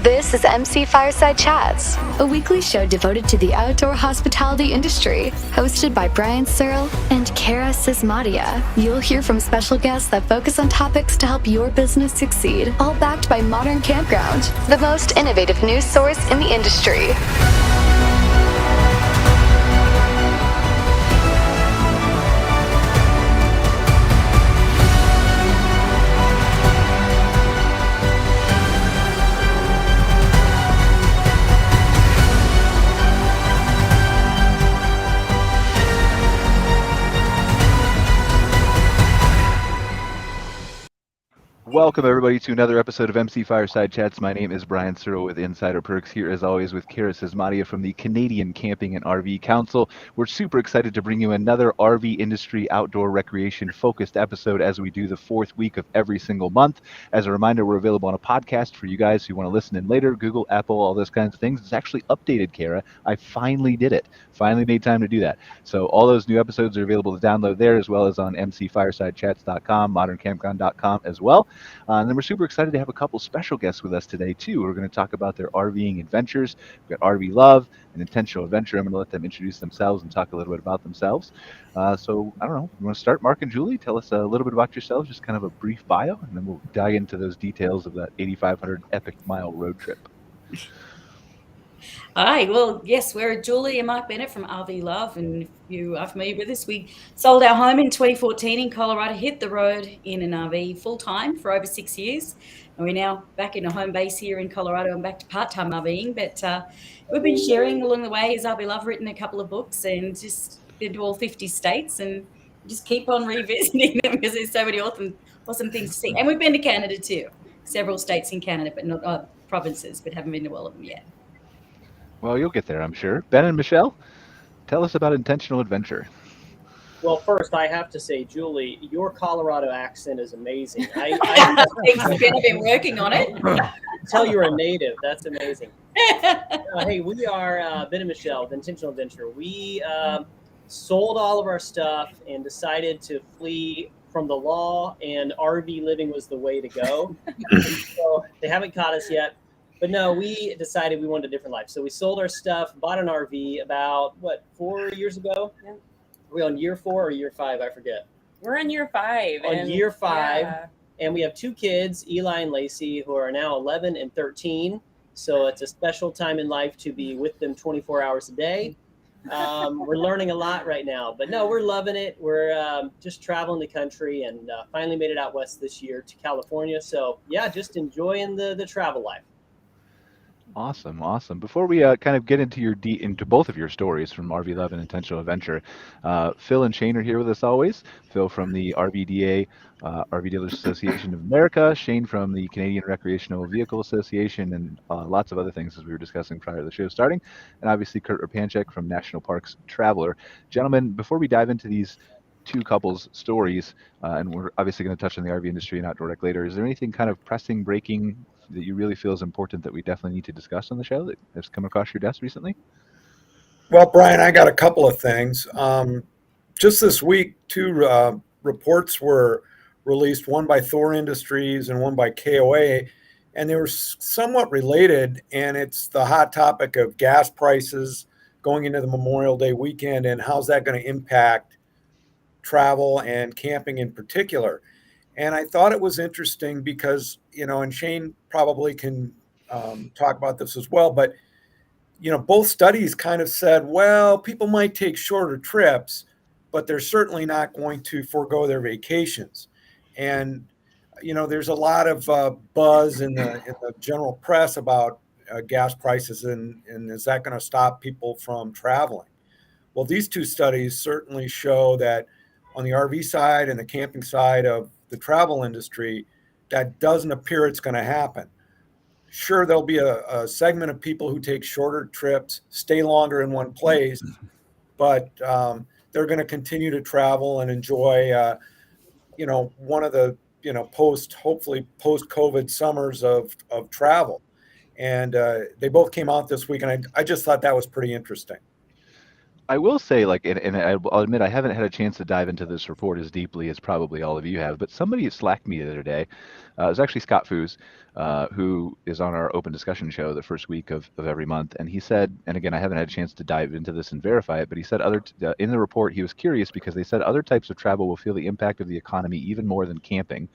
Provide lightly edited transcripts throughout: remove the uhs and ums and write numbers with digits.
This is MC Fireside Chats, a weekly show devoted to the outdoor hospitality industry, hosted by Brian Searl and Cara Csizmadia. You'll hear from special guests that focus on topics to help your business succeed, all backed by Modern Campground, the most innovative news source in the industry. Welcome, everybody, to another episode of MC Fireside Chats. My name is Brian Searl with Insider Perks, here as always with Cara Csizmadia from the Canadian Camping and RV Council. We're super excited to bring you another RV industry outdoor recreation focused episode as we do the fourth week of every single month. As a reminder, we're available on a podcast for you guys who want to listen in later, Google, Apple, all those kinds of things. It's actually updated, Cara. I finally did it. Finally made time to do that. So all those new episodes are available to download there, as well as on mcfiresidechats.com, moderncampground.com as well. And then we're super excited to have a couple special guests with us today, too. We're going to talk about their RVing adventures. We've got RVLove, an intentional adventure. I'm going to let them introduce themselves and talk a little bit about themselves. So, I don't know, you want to start, Mark and Julie? Tell us a little bit about yourselves, just kind of a brief bio, and then we'll dive into those details of that 8,500 epic mile road trip. Hi, well, yes, we're Julie and Mark Bennett from RVLove, and if you are familiar with us, we sold our home in 2014 in Colorado, hit the road in an RV full-time for over 6 years, and we're now back in a home base here in Colorado and back to part-time RVing, but we've been sharing along the way as RVLove, written a couple of books and just been to all 50 states and just keep on revisiting them because there's so many awesome things to see. And we've been to Canada too, several states in Canada, but not provinces, but haven't been to all of them yet. Well, you'll get there, I'm sure. Ben and Michelle, tell us about Intentional Adventure. Well, first, I have to say, Julie, your Colorado accent is amazing. Thanks, Ben. I've been working on it. Tell you're a native. That's amazing. Hey, we are Ben and Michelle, the Intentional Adventure. We sold all of our stuff and decided to flee from the law, and RV living was the way to go. So they haven't caught us yet. But no, we decided we wanted a different life. So we sold our stuff, bought an RV about, 4 years ago? Yeah. Are we on year 4 or year 5? I forget. We're on year 5. On year 5. Yeah. And we have 2 kids, Eli and Lacey, who are now 11 and 13. So it's a special time in life to be with them 24 hours a day. We're learning a lot right now. But no, we're loving it. We're just traveling the country and finally made it out west this year to California. So, yeah, just enjoying the travel life. Awesome. Before we kind of get into both of your stories from RVLove and Intentional Adventure, Phil and Shane are here with us always. Phil from the RVDA, RV Dealers Association of America, Shane from the Canadian Recreational Vehicle Association, and lots of other things as we were discussing prior to the show starting, and obviously Kurt Repanshek from National Parks Traveler. Gentlemen, before we dive into these two couples' stories, and we're obviously going to touch on the RV industry and outdoor rec later, is there anything kind of pressing, breaking that you really feel is important that we definitely need to discuss on the show that has come across your desk recently? Well, Brian, I got a couple of things. Just this week, 2 reports were released, one by Thor Industries and one by KOA, and they were somewhat related, and it's the hot topic of gas prices going into the Memorial Day weekend and how's that going to impact travel and camping in particular. And I thought it was interesting because, and Shane probably can talk about this as well, but, both studies kind of said, well, people might take shorter trips, but they're certainly not going to forego their vacations. And, there's a lot of buzz in the general press about gas prices and is that going to stop people from traveling? Well, these 2 studies certainly show that on the RV side and the camping side of the travel industry, that doesn't appear it's going to happen. Sure, there'll be a segment of people who take shorter trips, stay longer in one place, but they're going to continue to travel and enjoy, one of the, hopefully post-COVID summers of travel. And they both came out this week, and I just thought that was pretty interesting. I will say, like, and I'll admit I haven't had a chance to dive into this report as deeply as probably all of you have, but somebody slacked me the other day. It was actually Scott Foos, who is on our open discussion show the first week of every month. And he said, and again, I haven't had a chance to dive into this and verify it, but he said in the report, he was curious because they said other types of travel will feel the impact of the economy even more than camping,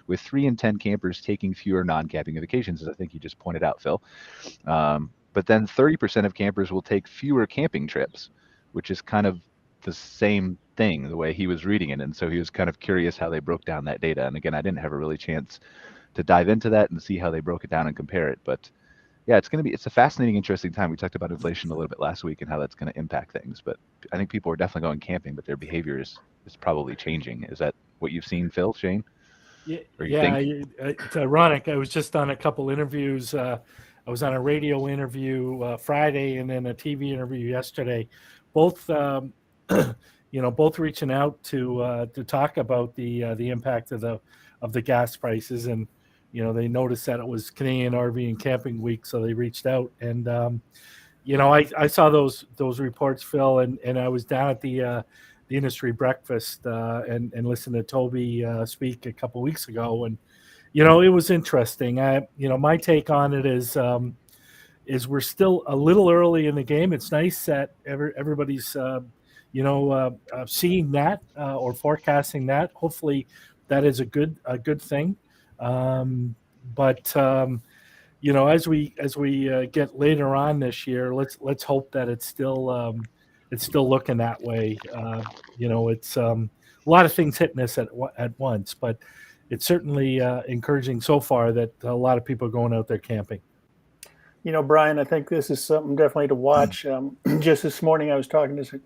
with 3 in 10 campers taking fewer non-camping vacations, as I think you just pointed out, Phil. But then 30% of campers will take fewer camping trips, which is kind of the same thing the way he was reading it. And so he was kind of curious how they broke down that data. And again, I didn't have a really chance to dive into that and see how they broke it down and compare it. But yeah, it's a fascinating, interesting time. We talked about inflation a little bit last week and how that's going to impact things. But I think people are definitely going camping, but their behavior is probably changing. Is that what you've seen, Phil, Shane? Yeah, it's ironic. I was just on a couple interviews. I was on a radio interview Friday and then a TV interview yesterday. Both, both reaching out to talk about the impact of the gas prices, and they noticed that it was Canadian RV and Camping Week, so they reached out. And I saw those reports, Phil, and I was down at the industry breakfast and listened to Toby speak a couple weeks ago, and it was interesting. My take on it is we're still a little early in the game. It's nice that everybody's seeing that or forecasting that. Hopefully that is a good thing. But as we get later on this year, let's hope that it's still looking that way. It's a lot of things hitting us at once, but it's certainly encouraging so far that a lot of people are going out there camping. Brian, I think this is something definitely to watch. Just this morning, I was talking to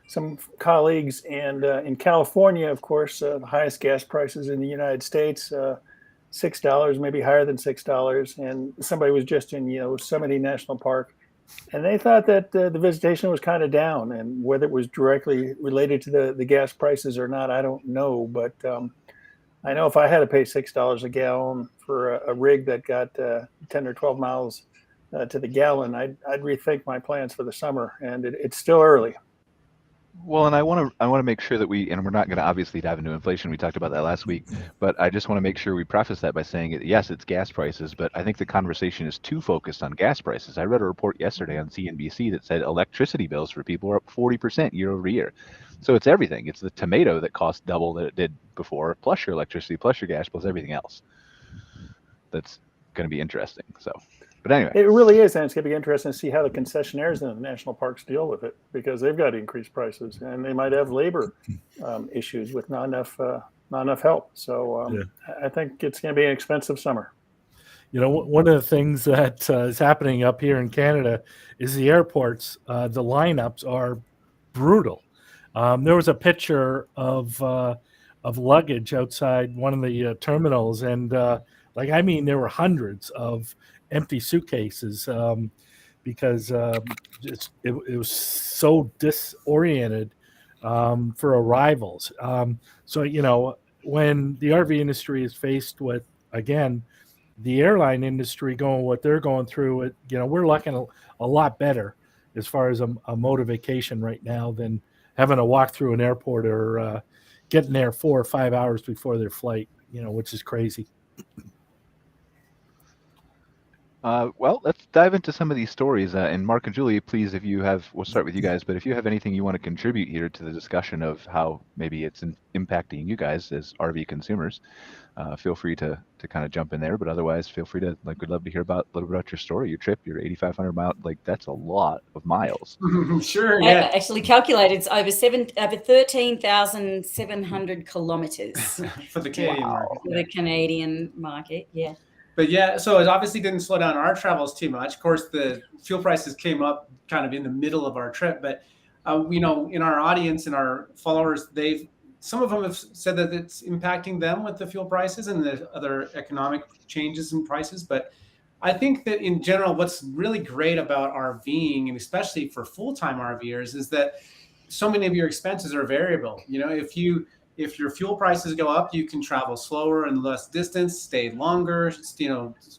some colleagues, and in California, of course, the highest gas prices in the United States, $6, maybe higher than $6. And somebody was just in Yosemite National Park, and they thought that the visitation was kind of down, and whether it was directly related to the gas prices or not, I don't know. But I know if I had to pay $6 a gallon for a rig that got 10 or 12 miles to the gallon, I'd rethink my plans for the summer, and it's still early. Well, and I want to make sure that we're not going to obviously dive into inflation. We talked about that last week, but I just want to make sure we preface that by saying, yes, it's gas prices, but I think the conversation is too focused on gas prices. I read a report yesterday on CNBC that said electricity bills for people are up 40% year over year. So it's everything. It's the tomato that costs double that it did before, plus your electricity, plus your gas, plus everything else. That's going to be interesting. So. But anyway, it really is, and it's going to be interesting to see how the concessionaires in the national parks deal with it, because they've got increased prices, and they might have labor issues with not enough help. So I think it's going to be an expensive summer. One of the things that is happening up here in Canada is the airports. The lineups are brutal. There was a picture of luggage outside one of the terminals, and there were hundreds of empty suitcases because it was so disoriented for arrivals. So when the RV industry is faced with, again, the airline industry going what they're going through, we're looking a lot better as far as a motor vacation right now than having to walk through an airport or getting there 4 or 5 hours before their flight, which is crazy. Well, let's dive into some of these stories. And Mark and Julie, please, we'll start with you guys, but if you have anything you want to contribute here to the discussion of how maybe it's impacting you guys as RV consumers, feel free to kind of jump in there. But otherwise, feel free to, we'd love to hear a little bit about your story, your trip, your 8,500 mile. That's a lot of miles. Sure, yeah. I actually calculated it's over 13,700 kilometers for the Canadian market. For the Canadian market, yeah. But yeah, so it obviously didn't slow down our travels too much. Of course, the fuel prices came up kind of in the middle of our trip. But, in our audience and our followers, some of them have said that it's impacting them with the fuel prices and the other economic changes in prices. But I think that in general, what's really great about RVing, and especially for full-time RVers, is that so many of your expenses are variable. If your fuel prices go up, you can travel slower and less distance, stay longer,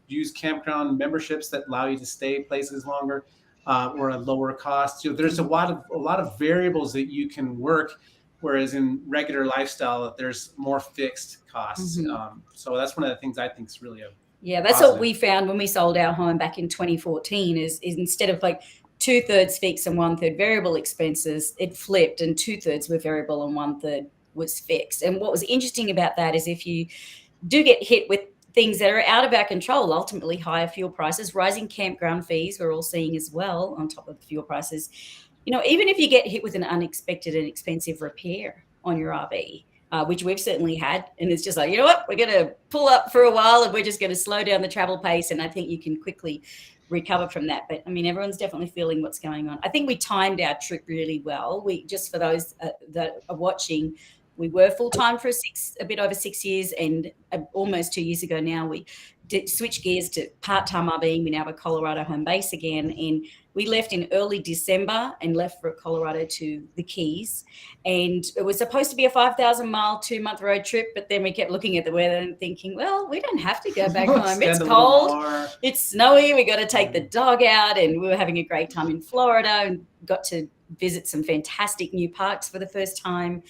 use campground memberships that allow you to stay places longer. or a lower cost. There's a lot of variables that you can work, whereas in regular lifestyle, there's more fixed costs. So that's one of the things I think is really that's positive. what we found when we sold our home back in 2014 is instead of like 2/3 fixed and 1/3 variable expenses, it flipped and 2/3 were variable and 1/3 was fixed. And what was interesting about that is if you do get hit with things that are out of our control, ultimately higher fuel prices, rising campground fees, we're all seeing as well on top of the fuel prices. Even if you get hit with an unexpected and expensive repair on your RV, which we've certainly had, and it's just like, you know what, we're going to pull up for a while and we're just going to slow down the travel pace, and I think you can quickly recover from that. But I mean, everyone's definitely feeling what's going on. I think we timed our trip really well. Just for those that are watching, we were full-time for a bit over 6 years, and almost 2 years ago now, we did switch gears to part-time RVing. We now have a Colorado home base again, and we left in early December and left for Colorado to the Keys. And it was supposed to be a 5,000-mile, 2-month road trip, but then we kept looking at the weather and thinking, well, we don't have to go back home. It's cold, it's snowy, we got to take the dog out, and we were having a great time in Florida and got to visit some fantastic new parks for the first time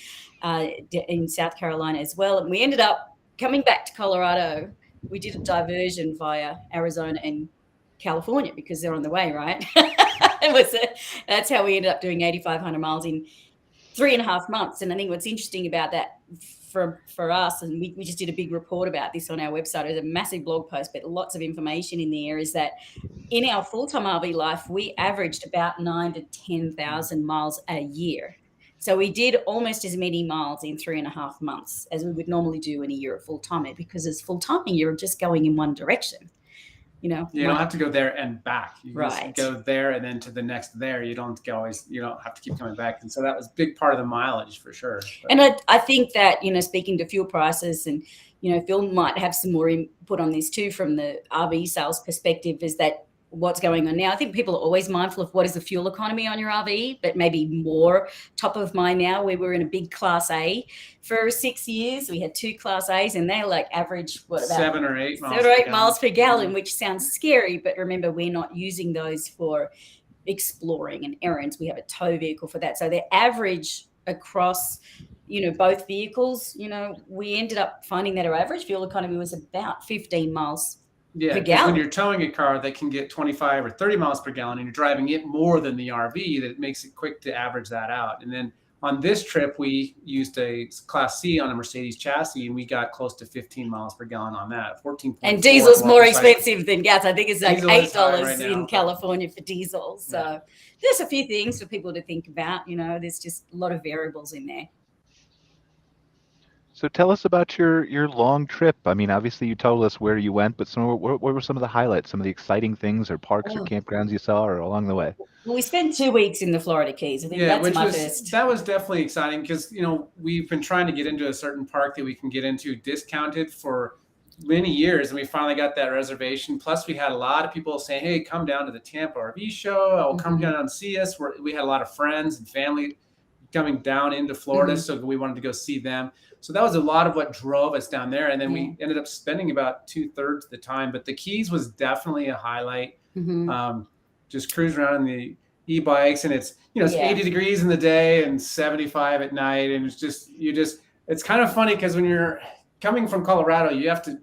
in South Carolina as well. And we ended up coming back to Colorado. We did a diversion via Arizona and California because they're on the way, right? That's how we ended up doing 8,500 miles in 3.5 months. And I think what's interesting about that for us, and we just did a big report about this on our website. It was a massive blog post, but lots of information in there, is that in our full-time RV life, we averaged about 9,000 to 10,000 miles a year. So we did almost as many miles in 3.5 months as we would normally do in a year of full-time, because as full-timing, you're just going in one direction. You don't have to go there and back. You right. Just go there and then to the next there. You don't have to keep coming back. And so that was a big part of the mileage for sure. But. And I think that, speaking to fuel prices, and, Phil might have some more input on this too from the RV sales perspective, is that what's going on now. I think people are always mindful of what is the fuel economy on your RV, but maybe more top of mind now. We were in a big Class A for 6 years. We had 2 Class A's, and they like average about 7 or 8 miles per gallon, which sounds scary. But remember, we're not using those for exploring and errands. We have a tow vehicle for that. So the average across, both vehicles, we ended up finding that our average fuel economy was about 15 miles per gallon. When you're towing a car that can get 25 or 30 miles per gallon and you're driving it more than the RV, that makes it quick to average that out. And then on this trip, we used a Class C on a Mercedes chassis, and we got close to 15 miles per gallon on that. 14. And diesel's more expensive than gas. I think it's like $8 right in California for diesel. So there's a few things for people to think about. There's just a lot of variables in there. So tell us about your long trip. I mean, obviously you told us where you went, but what were some of the highlights, some of the exciting things or parks or campgrounds you saw or along the way? Well, we spent 2 weeks in the Florida Keys. I think that's my first. That was definitely exciting because, we've been trying to get into a certain park that we can get into discounted for many years, and we finally got that reservation. Plus, we had a lot of people saying, hey, come down to the Tampa RV show. I'll come down and see us. We had a lot of friends and family coming down into Florida, so we wanted to go see them. So that was a lot of what drove us down there. And then we ended up spending about 2/3 of the time. But the Keys was definitely a highlight. Just cruise around in the e-bikes, and it's, it's 80 degrees in the day and 75 at night. And it's kind of funny because when you're coming from Colorado, you have to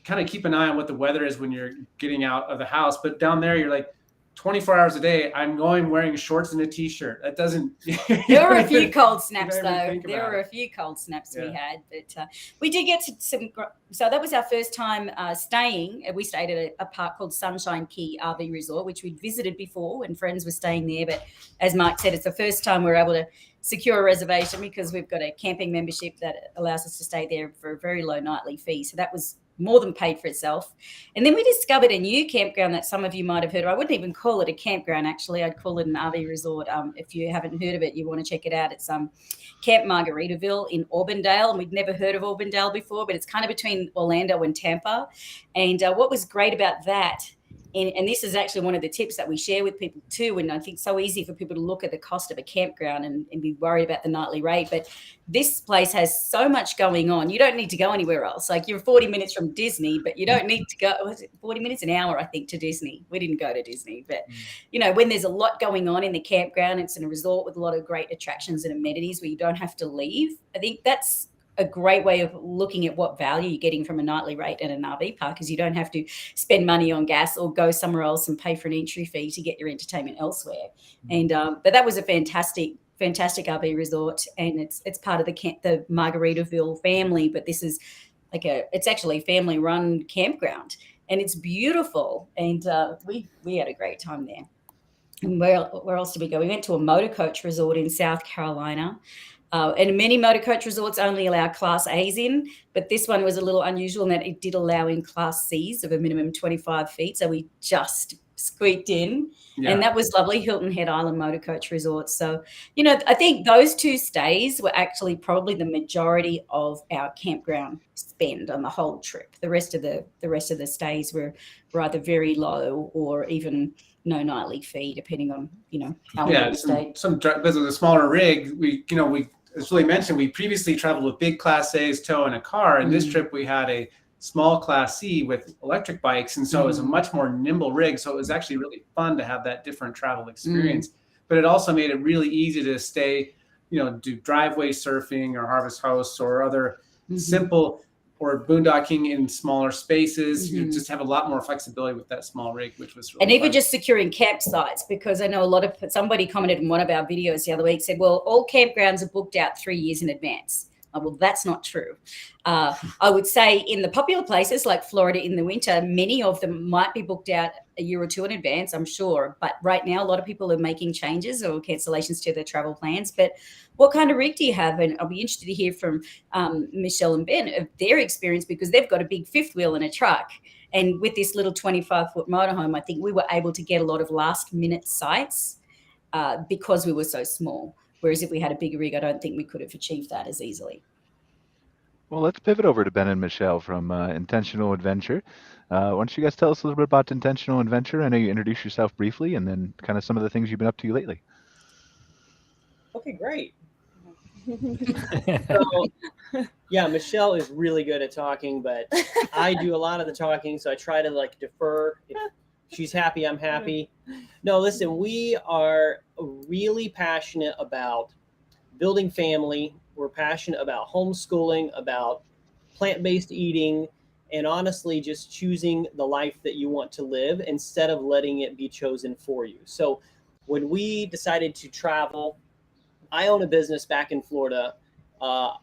kind of keep an eye on what the weather is when you're getting out of the house. But down there, you're like, 24 hours a day, I'm going wearing shorts and a t-shirt. That doesn't. There were a few cold snaps, though. There were a few cold snaps we had, but we did get to some. So that was our first time staying. We stayed at a park called Sunshine Key RV Resort, which we'd visited before when friends were staying there. But as Mark said, it's the first time we're able to secure a reservation because we've got a camping membership that allows us to stay there for a very low nightly fee. So that was more than paid for itself. And then we discovered a new campground that some of you might have heard of. I wouldn't even call it a campground, actually. I'd call it an RV resort. If you haven't heard of it, you want to check it out. It's Camp Margaritaville in Auburndale. And we'd never heard of Auburndale before, but it's kind of between Orlando and Tampa. And what was great about that And this is actually one of the tips that we share with people too. And I think it's so easy for people to look at the cost of a campground and be worried about the nightly rate. But this place has so much going on. You don't need to go anywhere else. Like, you're 40 minutes from Disney, but you don't need to go, was it 40 minutes, an hour, I think, to Disney. We didn't go to Disney. But, you know, when there's a lot going on in the campground, it's in a resort with a lot of great attractions and amenities where you don't have to leave. I think that's a great way of looking at what value you're getting from a nightly rate at an RV park, is you don't have to spend money on gas or go somewhere else and pay for an entry fee to get your entertainment elsewhere. And but that was a fantastic RV resort, and it's part of the Margaritaville family. But this is it's actually a family run campground, and it's beautiful. And we had a great time there. And where else did we go? We went to a motor coach resort in South Carolina. And many motor coach resorts only allow Class A's in, but this one was a little unusual in that it did allow in Class C's of a minimum 25 feet. So we just squeaked in, and that was lovely. Hilton Head Island Motor Coach Resort. So, you know, I think those 2 stays were actually probably the majority of our campground spend on the whole trip. The rest of the stays were either very low or even no nightly fee, depending on, you know, how long we stayed. Because of the smaller rig, we as Julie mentioned, we previously traveled with big Class A's tow in a car, and this trip we had a small Class C with electric bikes, and so it was a much more nimble rig. So it was actually really fun to have that different travel experience. But it also made it really easy to stay, you know, do driveway surfing or harvest house or other simple or boondocking in smaller spaces. You just have a lot more flexibility with that small rig, which was really even fun. just securing campsites, because I know somebody commented in one of our videos the other week, said, well, all campgrounds are booked out 3 years in advance. Well, that's not true. I would say in the popular places like Florida in the winter, many of them might be booked out a year or 2 in advance, I'm sure. But right now, a lot of people are making changes or cancellations to their travel plans. But what kind of rig do you have? And I'll be interested to hear from Michelle and Ben of their experience, because they've got a big 5th wheel and a truck. And with this little 25-foot motorhome, I think we were able to get a lot of last-minute sites because we were so small. Whereas if we had a bigger rig, I don't think we could have achieved that as easily. Well, let's pivot over to Ben and Michelle from Intentional Adventure. Why don't you guys tell us a little bit about Intentional Adventure? I know you introduced yourself briefly, and then kind of some of the things you've been up to lately. Okay, great. So, yeah, Michelle is really good at talking, but I do a lot of the talking, so I try to defer. If she's happy, I'm happy. No, listen, we are really passionate about building family. We're passionate about homeschooling, about plant-based eating, and honestly, just choosing the life that you want to live instead of letting it be chosen for you. So when we decided to travel, I own a business back in Florida.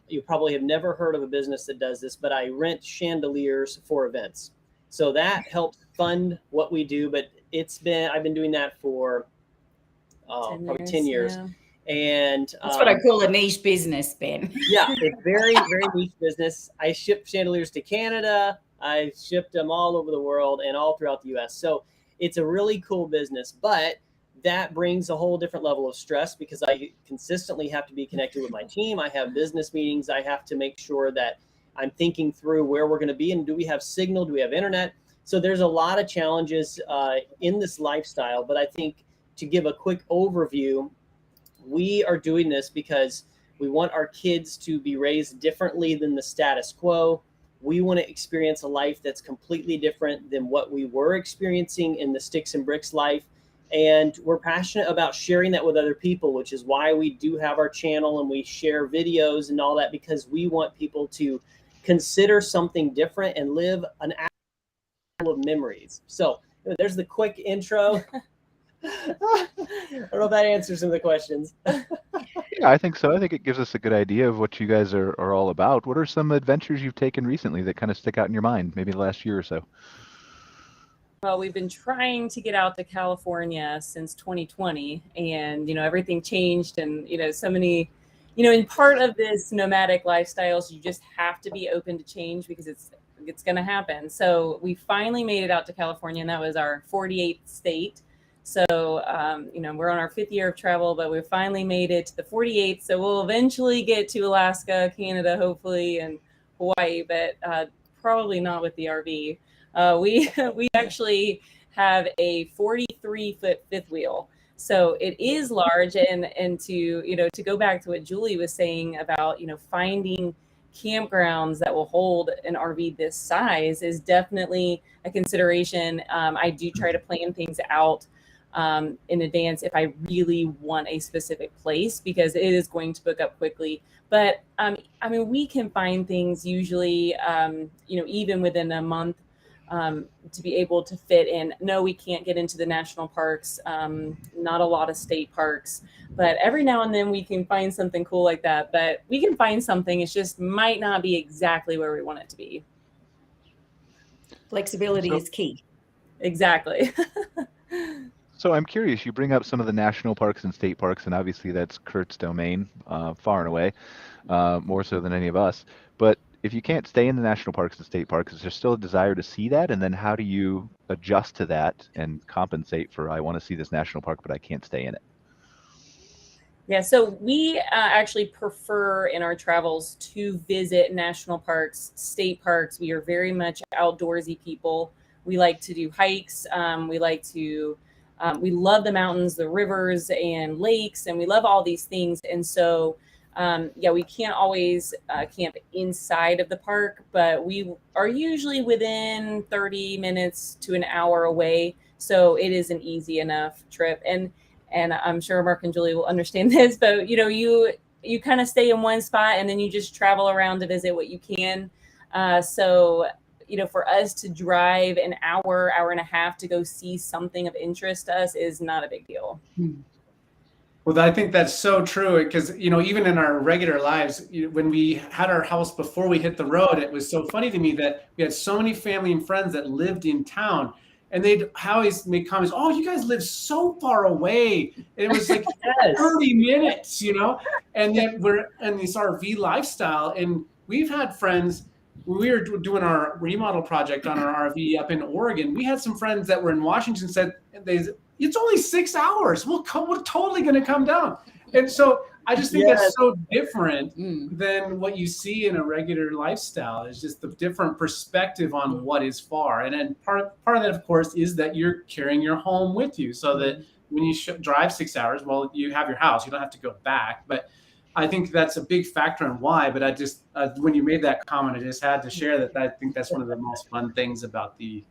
You probably have never heard of a business that does this, but I rent chandeliers for events. So that helps fund what we do, but I've been doing that for probably 10 years. Yeah. And that's what I call a niche business, Ben. Yeah, it's very, very niche business. I ship chandeliers to Canada. I shipped them all over the world and all throughout the US. So it's a really cool business, but that brings a whole different level of stress because I consistently have to be connected with my team. I have business meetings. I have to make sure that I'm thinking through where we're going to be and do we have signal? Do we have internet? So there's a lot of challenges in this lifestyle, but I think to give a quick overview, we are doing this because we want our kids to be raised differently than the status quo. We want to experience a life that's completely different than what we were experiencing in the sticks and bricks life. And we're passionate about sharing that with other people, which is why we do have our channel and we share videos and all that, because we want people to consider something different and live an actual of memories. So there's the quick intro. I don't know if that answers some of the questions. Yeah, I think so. I think it gives us a good idea of what you guys are all about. What are some adventures you've taken recently that kind of stick out in your mind, maybe the last year or so? Well, we've been trying to get out to California since 2020, and everything changed, and so many, in part of this nomadic lifestyles, you just have to be open to change because it's going to happen. So we finally made it out to California, and that was our 48th state. So, we're on our 5th year of travel, but we finally made it to the 48th. So we'll eventually get to Alaska, Canada, hopefully, and Hawaii, but probably not with the RV. We actually have a 43-foot fifth wheel. So it is large, and to go back to what Julie was saying about finding campgrounds that will hold an RV this size is definitely a consideration. I do try to plan things out in advance if I really want a specific place, because it is going to book up quickly. But we can find things usually, even within a month, to be able to fit in. No, we can't get into the national parks, not a lot of state parks, but every now and then we can find something cool like that. But we can find something, it just might not be exactly where we want it to be. Flexibility is key. Exactly. So I'm curious, you bring up some of the national parks and state parks, and obviously that's Kurt's domain, far and away, more so than any of us. But if you can't stay in the national parks and state parks, is there still a desire to see that? And then how do you adjust to that and compensate for, I want to see this national park, but I can't stay in it? Yeah, so we actually prefer in our travels to visit national parks, state parks. We are very much outdoorsy people. We like to do hikes. We love the mountains, the rivers and lakes, and we love all these things. And so, we can't always camp inside of the park, but we are usually within 30 minutes to an hour away. So it is an easy enough trip. And I'm sure Mark and Julie will understand this, but you kind of stay in one spot and then you just travel around to visit what you can. For us to drive an hour and a half to go see something of interest to us is not a big deal. Well, I think that's so true, because, even in our regular lives, when we had our house before we hit the road, it was so funny to me that we had so many family and friends that lived in town, and they'd always make comments, "Oh, you guys live so far away." And it was like 30 minutes, and yet we're in this RV lifestyle. And we've had friends, when we were doing our remodel project on our RV up in Oregon, we had some friends that were in Washington said, it's only 6 hours. We're totally going to come down. And so I just think that's so different than what you see in a regular lifestyle. It's just the different perspective on what is far. And then part of that, of course, is that you're carrying your home with you, so that when you drive 6 hours, well, you have your house. You don't have to go back. But I think that's a big factor in why. But I just, when you made that comment, I just had to share that. I think that's one of the most fun things about the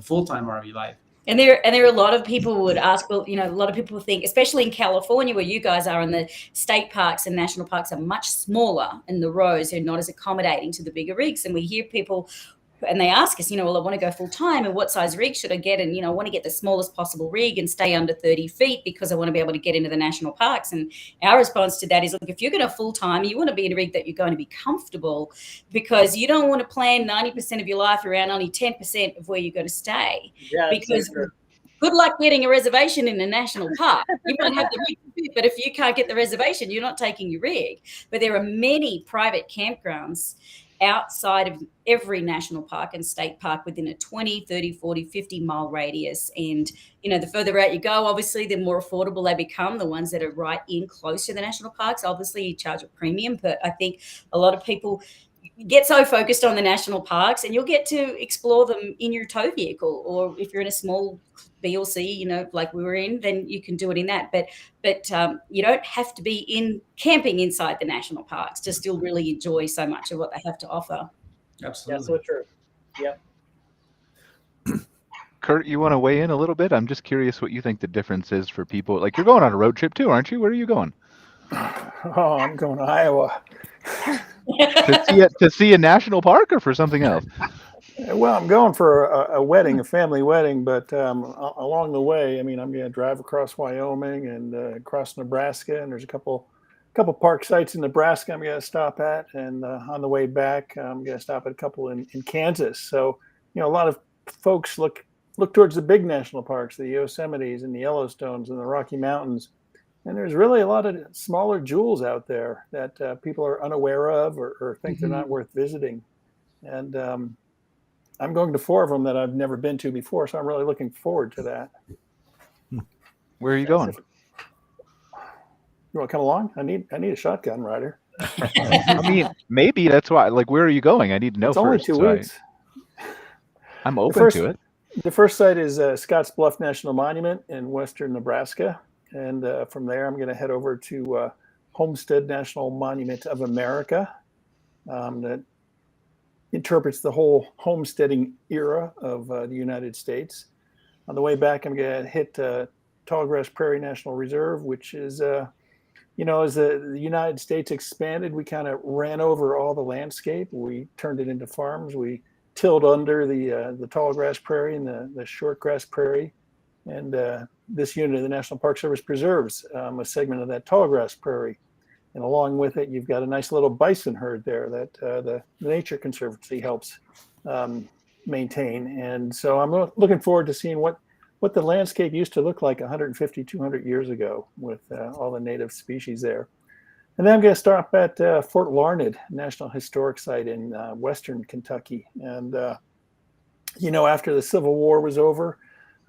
full-time RV life. And there are a lot of people who would ask, well, a lot of people think, especially in California where you guys are, and the state parks and national parks are much smaller, and the rows are not as accommodating to the bigger rigs. And we hear people, and they ask us, well, I want to go full time, and what size rig should I get? And, I want to get the smallest possible rig and stay under 30 feet because I want to be able to get into the national parks. And our response to that is, look, if you're going to full time, you want to be in a rig that you're going to be comfortable, because you don't want to plan 90% of your life around only 10% of where you're going to stay. Yeah, because good luck getting a reservation in a national park. You might have the rig, but if you can't get the reservation, you're not taking your rig. But there are many private campgrounds outside of every national park and state park within a 20, 30, 40, 50 mile radius. And, the further out you go, obviously, the more affordable they become. The ones that are right in close to the national parks, obviously you charge a premium. But I think a lot of people get so focused on the national parks, and you'll get to explore them in your tow vehicle, or if you're in a small B or C, like we were in, then you can do it in that. But you don't have to be in camping inside the national parks to still really enjoy so much of what they have to offer. Absolutely. That's so true. Yeah. Kurt, you want to weigh in a little bit? I'm just curious what you think the difference is for people. Like, you're going on a road trip too, aren't you? Where are you going? Oh, I'm going to Iowa. to see a national park, or for something else? Well, I'm going for a wedding, a family wedding, but along the way, I'm going to drive across Wyoming and across Nebraska, and there's a couple park sites in Nebraska I'm going to stop at, and on the way back, I'm going to stop at a couple in Kansas. So, a lot of folks look towards the big national parks, the Yosemites and the Yellowstones and the Rocky Mountains. And there's really a lot of smaller jewels out there that people are unaware of, or think they're not worth visiting. And I'm going to 4 of them that I've never been to before, so I'm really looking forward to that. Where are you going? You want to come along? I need a shotgun rider. Maybe that's why. Like, where are you going? I need to know it's first. Only 2 weeks. I'm open to it. The first site is Scotts Bluff National Monument in western Nebraska. And from there, I'm going to head over to Homestead National Monument of America that interprets the whole homesteading era of the United States. On the way back, I'm going to hit Tallgrass Prairie National Reserve, which is, as the United States expanded, we kind of ran over all the landscape. We turned it into farms. We tilled under the tallgrass prairie and the shortgrass prairie. And this unit of the National Park Service preserves a segment of that tallgrass prairie. And along with it, you've got a nice little bison herd there that the Nature Conservancy helps maintain. And so I'm looking forward to seeing what the landscape used to look like 150, 200 years ago with all the native species there. And then I'm going to stop at Fort Larned National Historic Site in western Kentucky. And, after the Civil War was over,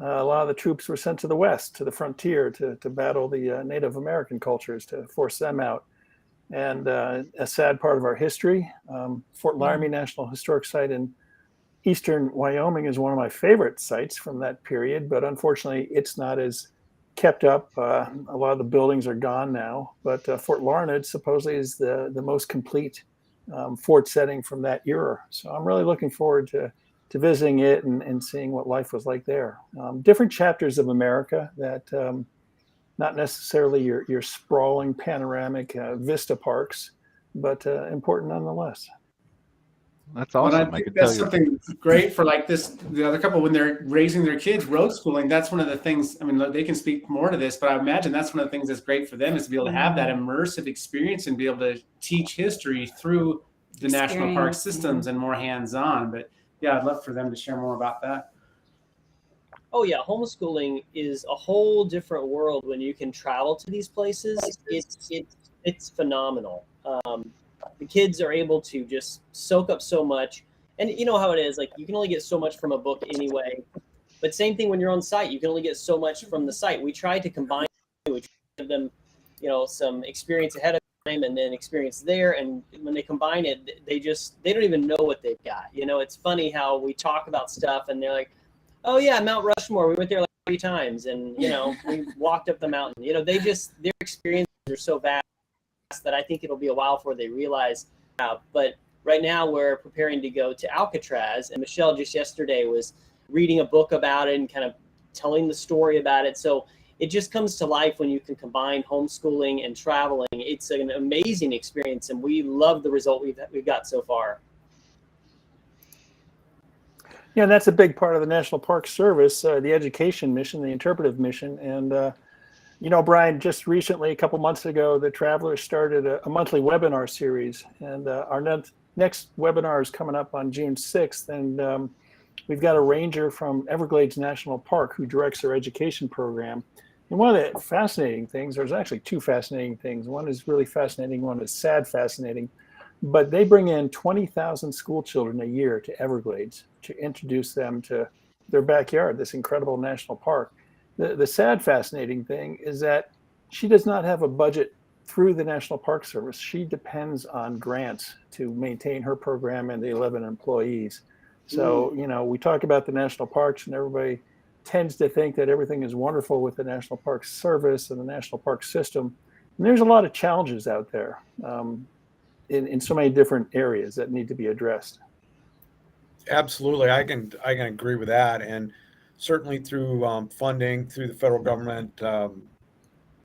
a lot of the troops were sent to the west, to the frontier, to battle the Native American cultures, to force them out. And a sad part of our history, Fort Laramie National Historic Site in eastern Wyoming is one of my favorite sites from that period, but unfortunately it's not as kept up. A lot of the buildings are gone now, but Fort Larned supposedly is the most complete fort setting from that era. So I'm really looking forward to visiting it and seeing what life was like there. Different chapters of America that not necessarily your sprawling panoramic vista parks, but important nonetheless. That's awesome. I think that's something great for like the other couple when they're raising their kids, road schooling. That's one of the things. I mean, they can speak more to this, but I imagine that's one of the things that's great for them is to be able to have that immersive experience and be able to teach history through the national park systems and more hands-on. But yeah, I'd love for them to share more about that. Oh yeah, homeschooling is a whole different world when you can travel to these places. It's phenomenal. The kids are able to just soak up so much, and you know how it is. Like you can only get so much from a book anyway. But same thing when you're on site, you can only get so much from the site. We tried to combine, we tried to give them, some experience ahead of time and then experience there. And when they combine it, they don't even know what they've got. It's funny how we talk about stuff and they're like, oh yeah, Mount Rushmore. We went there like 3 times, and we walked up the mountain. Their experiences are so vast that I think it'll be a while before they realize. But right now we're preparing to go to Alcatraz, and Michelle just yesterday was reading a book about it and kind of telling the story about it. So it just comes to life when you can combine homeschooling and traveling. It's an amazing experience, and we love the result we've got so far. Yeah, that's a big part of the National Park Service, the education mission, the interpretive mission. And, Brian, just recently, a couple months ago, the Travelers started a monthly webinar series. And our next webinar is coming up on June 6th. And we've got a ranger from Everglades National Park who directs their education program. And one of the fascinating things, there's actually 2 fascinating things. One is really fascinating, one is sad fascinating. But they bring in 20,000 school children a year to Everglades to introduce them to their backyard, this incredible national park. The sad, fascinating thing is that she does not have a budget through the National Park Service. She depends on grants to maintain her program and the 11 employees. So, we talk about the national parks and everybody tends to think that everything is wonderful with the National Park Service and the National Park system. And there's a lot of challenges out there. In so many different areas that need to be addressed. Absolutely, I can agree with that, and certainly through funding through the federal government,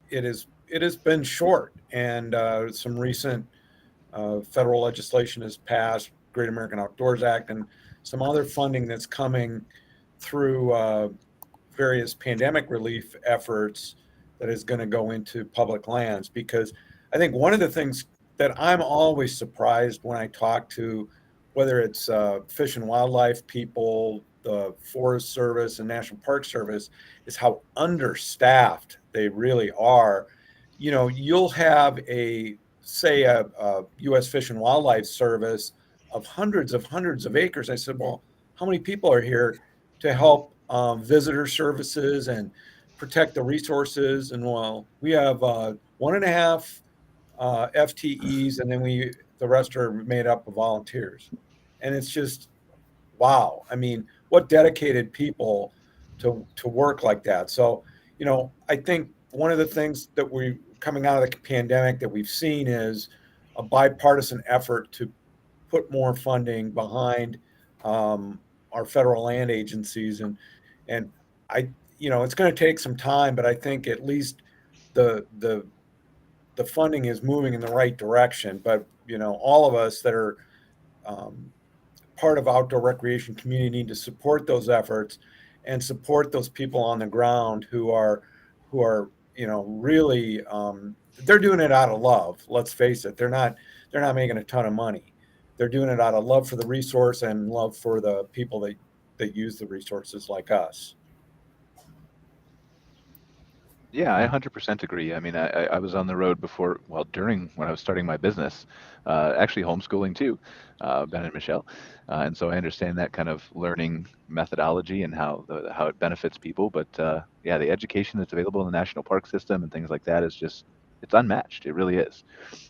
it has been short. And some recent federal legislation has passed, Great American Outdoors Act, and some other funding that's coming through various pandemic relief efforts that is going to go into public lands. Because I think one of the things that I'm always surprised when I talk to, whether it's Fish and Wildlife people, the Forest Service and National Park Service, is how understaffed they really are. You'll have a U.S. Fish and Wildlife Service of hundreds of acres. I said, well, how many people are here to help visitor services and protect the resources? And well, we have 1.5 FTEs, and then the rest are made up of volunteers. And it's just, wow. I mean, what dedicated people to work like that. So, I think one of the things that we coming out of the pandemic that we've seen is a bipartisan effort to put more funding behind our federal land agencies, and it's going to take some time, but I think at least the funding is moving in the right direction. But all of us that are part of outdoor recreation community need to support those efforts and support those people on the ground who are really they're doing it out of love. Let's face it, they're not making a ton of money. They're doing it out of love for the resource and love for the people that use the resources like us. Yeah, I 100% agree. I mean, I was on the road before, well, during when I was starting my business, actually homeschooling too, Ben and Michelle. And so I understand that kind of learning methodology and how it benefits people. But yeah, the education that's available in the national park system and things like that is just, it's unmatched. It really is.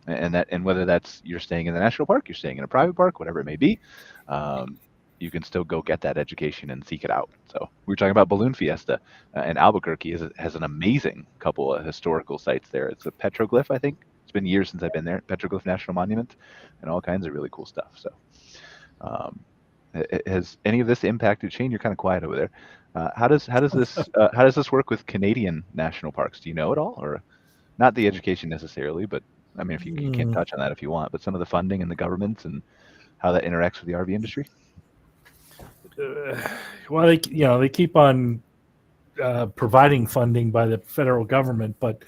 And whether that's you're staying in the national park, you're staying in a private park, whatever it may be, you can still go get that education and seek it out. So we were talking about Balloon Fiesta, and Albuquerque has an amazing couple of historical sites there. It's a petroglyph, I think. It's been years since I've been there. Petroglyph National Monument, and all kinds of really cool stuff. So has any of this impacted Shane? You're kind of quiet over there. How does this work with Canadian national parks? Do you know at all, or not the education necessarily, but I mean, if you can't touch on that if you want, but some of the funding and the governments and how that interacts with the RV industry? Well, they keep on providing funding by the federal government, but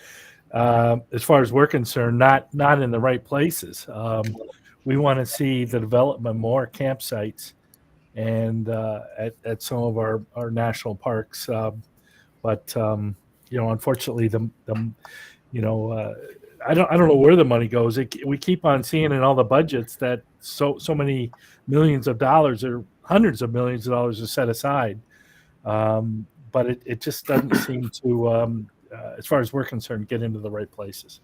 as far as we're concerned, not in the right places. We want to see the development of more campsites and at some of our national parks, but unfortunately, I don't know where the money goes. We keep on seeing in all the budgets that so many millions of dollars or hundreds of millions of dollars are set aside, but it just doesn't seem to, as far as we're concerned, get into the right places.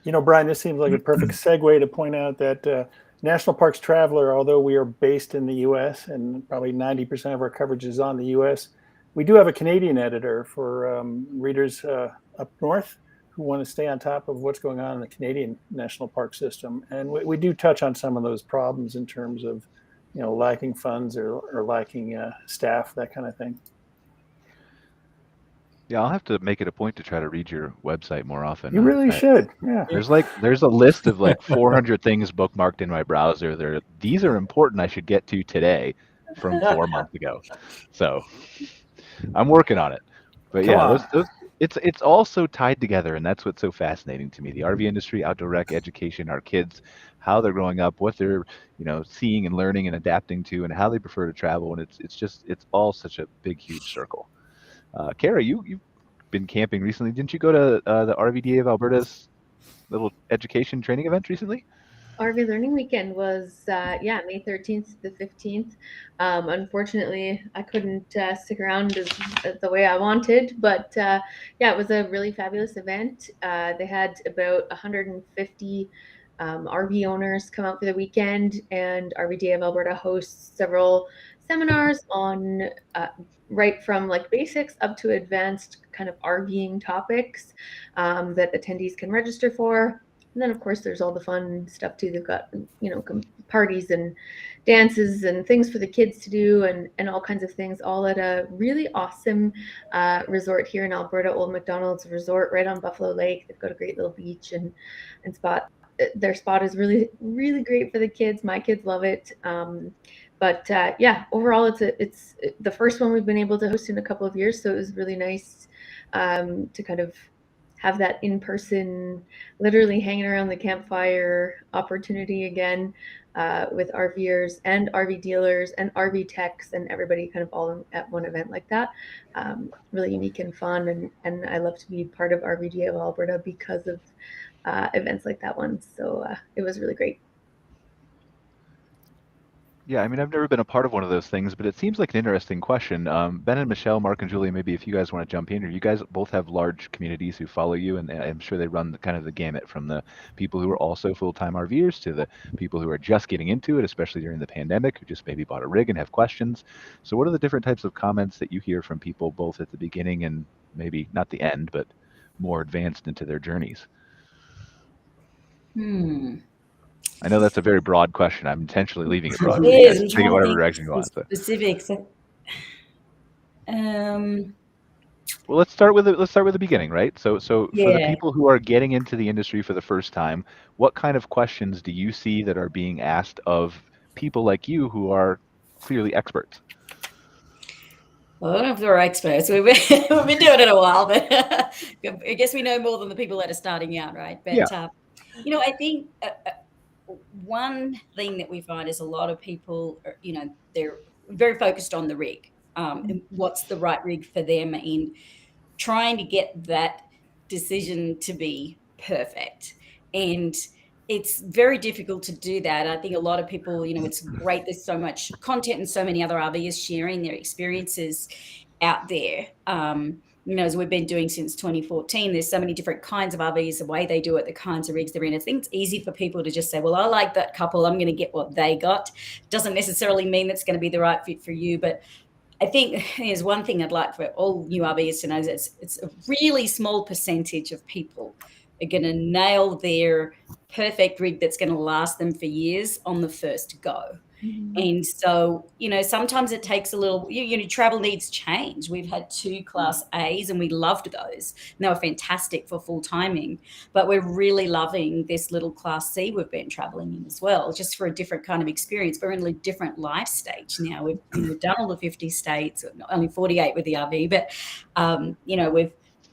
Brian, this seems like a perfect segue to point out that National Parks Traveler, although we are based in the U.S. and probably 90% of our coverage is on the U.S., we do have a Canadian editor for readers up north who want to stay on top of what's going on in the Canadian national park system. And we do touch on some of those problems in terms of, lacking funds or lacking staff, that kind of thing. Yeah, I'll have to make it a point to try to read your website more often. You really should. Yeah. There's a list of like 400 things bookmarked in my browser. These are important. I should get to today from 4 months ago. So I'm working on it. But yeah, it's all so tied together, and that's what's so fascinating to me. The RV industry, outdoor rec, education, our kids, how they're growing up, what they're seeing and learning and adapting to, and how they prefer to travel, and it's all such a big, huge circle. Cara, you've been camping recently. Didn't you go to the RVDA of Alberta's little education training event recently? RV Learning Weekend was, May 13th to the 15th. Unfortunately, I couldn't stick around the way I wanted, but it was a really fabulous event. They had about 150 RV owners come out for the weekend, and RVDA of Alberta hosts several seminars on right from like basics up to advanced kind of RVing topics that attendees can register for. And then, of course, there's all the fun stuff too. They've got, parties and dances and things for the kids to do and all kinds of things, all at a really awesome resort here in Alberta, Old McDonald's Resort, right on Buffalo Lake. They've got a great little beach and spot. Their spot is really, really great for the kids. My kids love it. But overall, it's the first one we've been able to host in a couple of years. So it was really nice to kind of have that in-person, literally hanging around the campfire opportunity again with RVers and RV dealers and RV techs and everybody kind of all at one event like that. Really unique and fun. And I love to be part of RVDA of Alberta because of events like that one. So it was really great. Yeah, I mean, I've never been a part of one of those things, but it seems like an interesting question. Ben and Michelle, Mark and Julie, maybe if you guys want to jump in, or you guys both have large communities who follow you, and I'm sure they run kind of the gamut from the people who are also full-time RVers to the people who are just getting into it, especially during the pandemic, who just maybe bought a rig and have questions. So what are the different types of comments that you hear from people both at the beginning and maybe not the end, but more advanced into their journeys? I know that's a very broad question. I'm intentionally leaving it broad. It So you guys is. I'm take it trying to whatever think direction you some want. So. specifics. Well, let's start with the beginning, right? So for the Yeah. people who are getting into the industry for the first time, what kind of questions do you see that are being asked of people like you who are clearly experts? Well, I don't know if they're experts. We've been doing it a while, but I guess we know more than the people that are starting out, right? But Yeah. I think one thing that we find is a lot of people, they're very focused on the rig, and what's the right rig for them, and trying to get that decision to be perfect. And it's very difficult to do that. I think a lot of people, it's great. There's so much content and so many other RVers sharing their experiences out there. As we've been doing since 2014, there's so many different kinds of RVs, the way they do it, the kinds of rigs they're in. I think it's easy for people to just say, well, I like that couple, I'm going to get what they got. Doesn't necessarily mean that's going to be the right fit for you, but I think there's one thing I'd like for all new RVers to know is it's a really small percentage of people are going to nail their perfect rig that's going to last them for years on the first go. And so, sometimes it takes a little, travel needs change. We've had 2 Class A's and we loved those. And they were fantastic for full timing, but we're really loving this little Class C we've been traveling in as well, just for a different kind of experience. We're in a different life stage now. We've done all the 50 states, only 48 with the RV, but,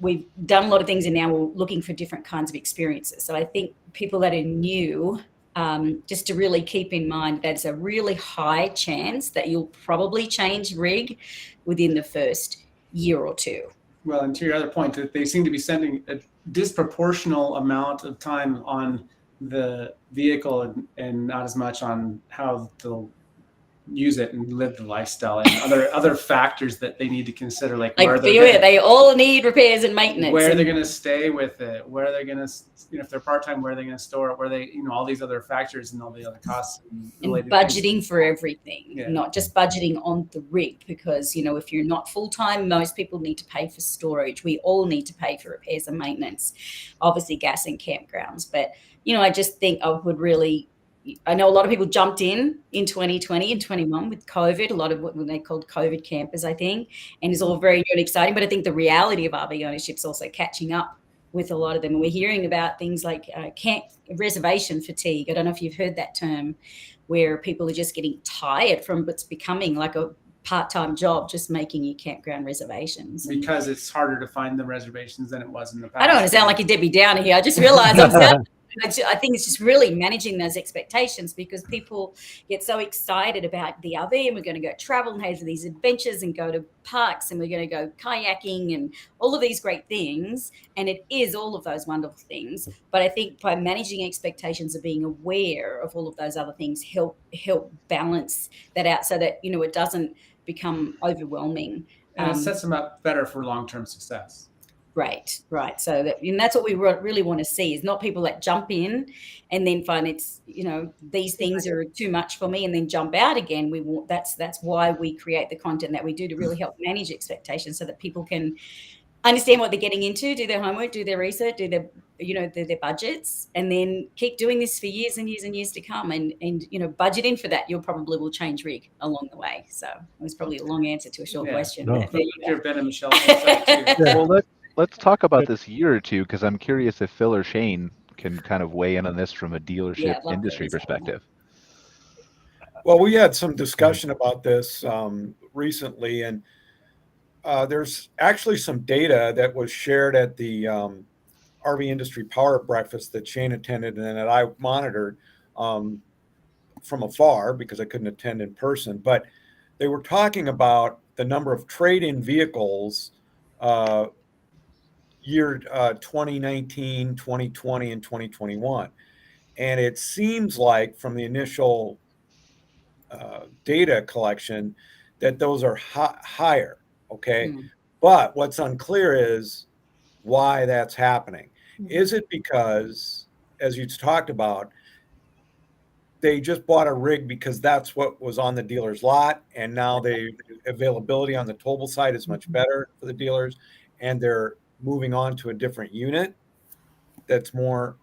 we've done a lot of things and now we're looking for different kinds of experiences. So I think people that are new, just to really keep in mind that it's a really high chance that you'll probably change rig within the first year or 2. Well, and to your other point, that they seem to be spending a disproportional amount of time on the vehicle and not as much on how they'll use it and live the lifestyle and other factors that they need to consider, like where they all need repairs and maintenance. Where they're going to stay with it, where they're going to, if they're part-time, where they're going to store it, where they, all these other factors and all the other costs. And budgeting for everything, not just budgeting on the rig, because, if you're not full-time, most people need to pay for storage. We all need to pay for repairs and maintenance, obviously gas and campgrounds. But, I just think I know a lot of people jumped in 2020 and 21 with COVID, a lot of what they called COVID campers, I think, and it's all very new and exciting. But I think the reality of RV ownership is also catching up with a lot of them. And we're hearing about things like camp reservation fatigue. I don't know if you've heard that term, where people are just getting tired from what's becoming like a part-time job, just making your campground reservations. Because it's harder to find the reservations than it was in the past. I don't want to sound like a Debbie Downer here. I just realized I think it's just really managing those expectations, because people get so excited about the RV and we're going to go travel and have these adventures and go to parks and we're going to go kayaking and all of these great things. And it is all of those wonderful things. But I think by managing expectations of being aware of all of those other things help balance that out so that, it doesn't become overwhelming. And it sets them up better for long-term success. Right. So that's what we really want to see, is not people that jump in and then find it's, these things are too much for me and then jump out again. That's why we create the content that we do, to really help manage expectations so that people can understand what they're getting into, do their homework, do their research, do their budgets, and then keep doing this for years and years and years to come. And budget in for that. You'll probably will change rig along the way. So it was probably a long answer to a short question. No. But there you go. Ben and Michelle. Well, let's talk about this year or two, because I'm curious if Phil or Shane can kind of weigh in on this from a dealership industry perspective. Well, we had some discussion about this recently, and there's actually some data that was shared at the RV Industry Power Breakfast that Shane attended and that I monitored from afar because I couldn't attend in person. But they were talking about the number of trade-in vehicles year 2019, 2020, and 2021. And it seems like from the initial data collection that those are higher. Okay. But what's unclear is why that's happening. Is it because, as you talked about, they just bought a rig because that's what was on the dealer's lot, and now the availability on the towable side is much better for the dealers, and they're moving on to a different unit that's more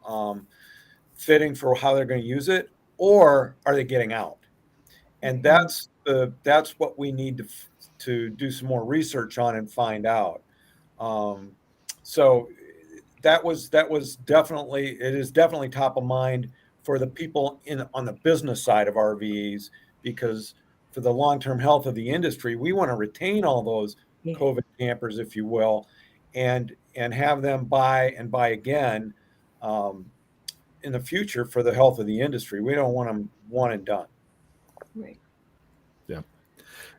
fitting for how they're going to use it, or are they getting out? And that's what we need to do some more research on and find out. So that was definitely, it is definitely top of mind for the people on the business side of RVs, because for the long-term health of the industry, we want to retain all those COVID campers, if you will, and have them buy again in the future for the health of the industry. We don't want them one and done. Right. Yeah.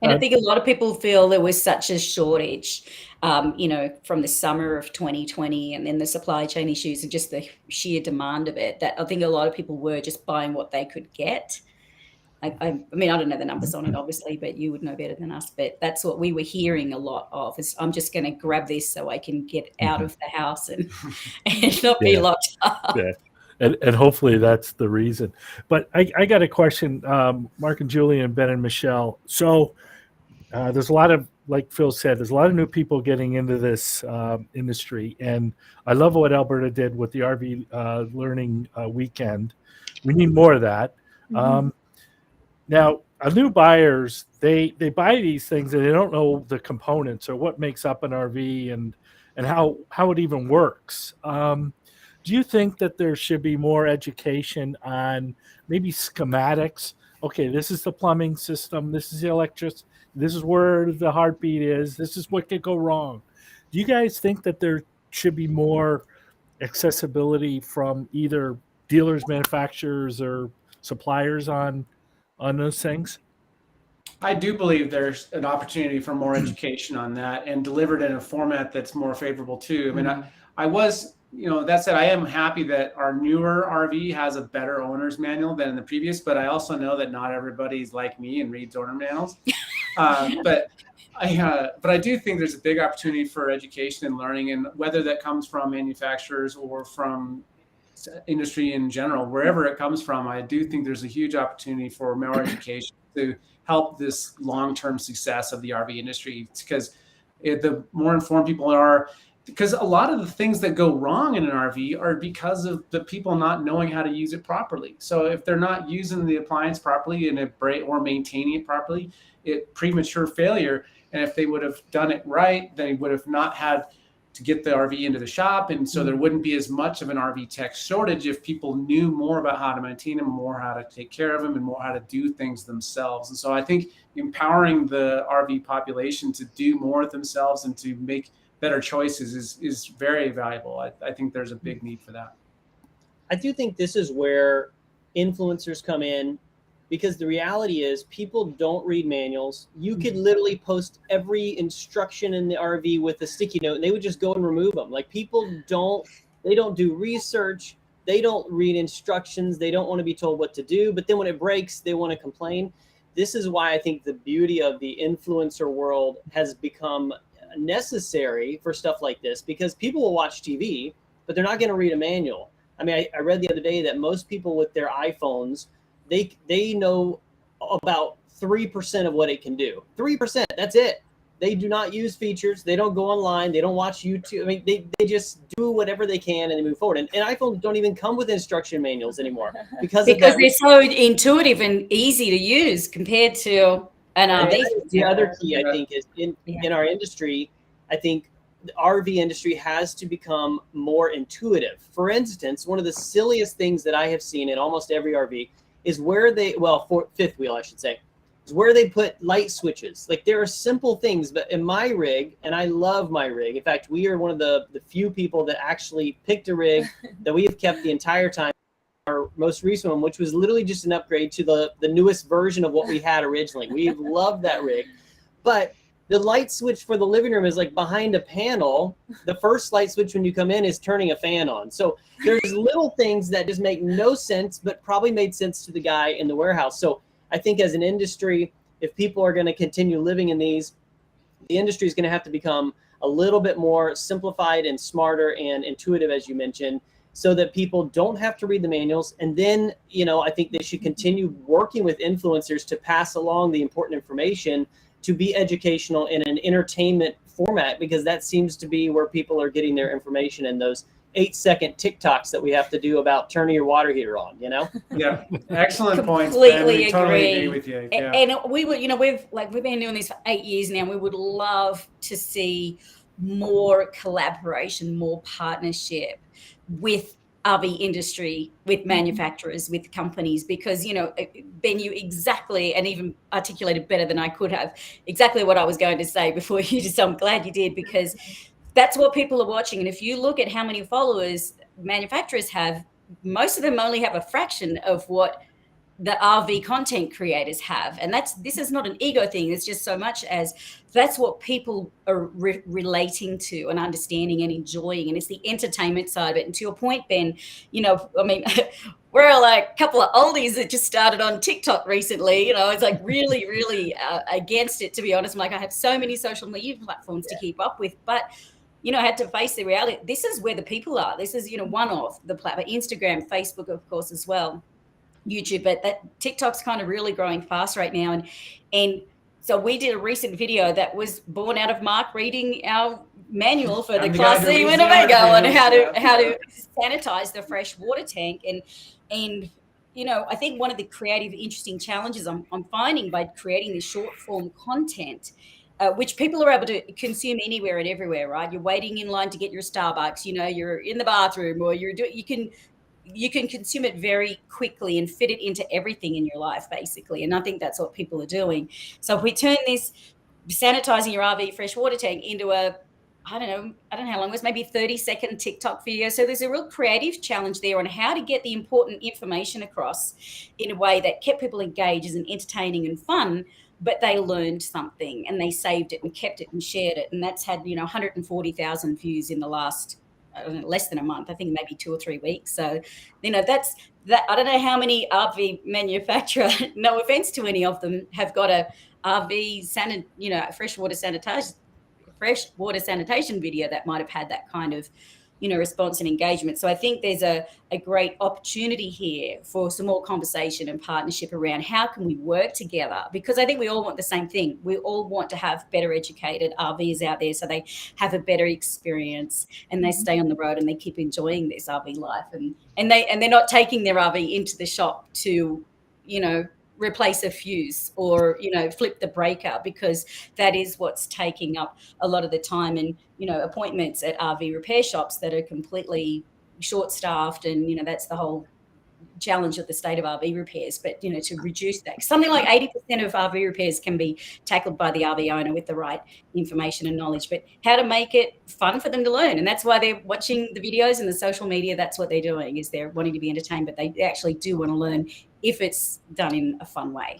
And I think a lot of people feel there was such a shortage, from the summer of 2020, and then the supply chain issues and just the sheer demand of it, that I think a lot of people were just buying what they could get. I mean, I don't know the numbers on it, obviously, but you would know better than us. But that's what we were hearing a lot of, is I'm just going to grab this so I can get out of the house and not be locked up. Yeah. And hopefully that's the reason. But I got a question, Mark and Julie and Ben and Michelle. So there's a lot of, like Phil said, there's a lot of new people getting into this industry. And I love what Alberta did with the RV learning weekend. We need more of that. Now, new buyers, they buy these things and they don't know the components or what makes up an RV and how it even works. Do you think that there should be more education on maybe schematics? Okay, this is the plumbing system. This is the electricity. This is where the heartbeat is. This is what could go wrong. Do you guys think that there should be more accessibility from either dealers, manufacturers, or suppliers on those things? I do believe there's an opportunity for more education on that and delivered in a format that's more favorable too. I mean, I was, that said, I am happy that our newer RV has a better owner's manual than the previous, but I also know that not everybody's like me and reads owner manuals. But I do think there's a big opportunity for education and learning, and whether that comes from manufacturers or from industry in general, wherever it comes from, I do think there's a huge opportunity for more education to help this long-term success of the RV industry. Because the more informed people are, because a lot of the things that go wrong in an RV are because of the people not knowing how to use it properly. So if they're not using the appliance properly or maintaining it properly, it premature failure. And if they would have done it right, they would have not had to get the RV into the shop. And so there wouldn't be as much of an RV tech shortage if people knew more about how to maintain them, more how to take care of them, and more how to do things themselves. And so I think empowering the RV population to do more themselves and to make better choices is very valuable. I think there's a big need for that. I do think this is where influencers come in, because the reality is people don't read manuals. You could literally post every instruction in the RV with a sticky note and they would just go and remove them. Like, people don't do research. They don't read instructions. They don't want to be told what to do. But then when it breaks, they want to complain. This is why I think the beauty of the influencer world has become necessary for stuff like this, because people will watch TV, but they're not going to read a manual. I mean, I read the other day that most people with their iPhones, they know about 3% of what it can do. 3%, that's it. They do not use features. They don't go online. They don't watch YouTube. I mean, they just do whatever they can and they move forward. And iPhones don't even come with instruction manuals anymore because they're so intuitive and easy to use compared to an RV. The other key, I think, is in our industry, I think the RV industry has to become more intuitive. For instance, one of the silliest things that I have seen in almost every RV is where fifth wheel, I should say, is where they put light switches. Like, there are simple things, but in my rig, and I love my rig. In fact, we are one of the few people that actually picked a rig that we have kept the entire time. Our most recent one, which was literally just an upgrade to the newest version of what we had originally. We loved that rig. But the light switch for the living room is like behind a panel. The first light switch when you come in is turning a fan on. So there's little things that just make no sense, but probably made sense to the guy in the warehouse. So I think as an industry, if people are going to continue living in these, the industry is going to have to become a little bit more simplified and smarter and intuitive, as you mentioned, so that people don't have to read the manuals. And then, I think they should continue working with influencers to pass along the important information to be educational in an entertainment format, because that seems to be where people are getting their information in those 8-second TikToks that we have to do about turning your water heater on, Yeah, excellent points. Completely Ben. Totally agree agree with you. Yeah. And we would, we've been doing this for 8 years now. We would love to see more collaboration, more partnership with RV industry, with manufacturers, with companies, because, Ben, you exactly, and even articulated better than I could have, exactly what I was going to say before you just, I'm glad you did, because that's what people are watching. And if you look at how many followers manufacturers have, most of them only have a fraction of what the RV content creators have. And this is not an ego thing. It's just so much as that's what people are relating to and understanding and enjoying. And it's the entertainment side of it. And to your point, Ben, we're like a couple of oldies that just started on TikTok recently. It's like really, really against it, to be honest. I'm like, I have so many social media platforms to keep up with, but I had to face the reality. This is where the people are. This is, one of the platform, Instagram, Facebook, of course, as well. YouTube, but that TikTok's kind of really growing fast right now. And so we did a recent video that was born out of Mark reading our manual for the Class C Winnebago on how to sanitize the fresh water tank. And I think one of the creative, interesting challenges I'm finding by creating this short form content, which people are able to consume anywhere and everywhere, right? You're waiting in line to get your Starbucks, you're in the bathroom, or you can consume it very quickly and fit it into everything in your life, basically. And I think that's what people are doing. So if we turn this sanitizing your RV freshwater tank into I don't know how long it was, maybe 30-second TikTok video. So there's a real creative challenge there on how to get the important information across in a way that kept people engaged and entertaining and fun, but they learned something and they saved it and kept it and shared it. And that's had, 140,000 views in the last less than a month, I think maybe 2 or 3 weeks. So, that's that. I don't know how many RV manufacturer, no offense to any of them, have got a RV freshwater sanitation video that might have had that kind of, response and engagement. So I think there's a great opportunity here for some more conversation and partnership around how can we work together, because I think we all want the same thing. We all want to have better educated RVs out there so they have a better experience and they stay on the road and they keep enjoying this RV life, and they're not taking their RV into the shop to, replace a fuse or, flip the breaker, because that is what's taking up a lot of the time. And, appointments at RV repair shops that are completely short-staffed, and, that's the whole challenge of the state of RV repairs. But, to reduce that, something like 80% of RV repairs can be tackled by the RV owner with the right information and knowledge, but how to make it fun for them to learn. And that's why they're watching the videos and the social media. That's what they're doing, is they're wanting to be entertained, but they actually do want to learn if it's done in a fun way.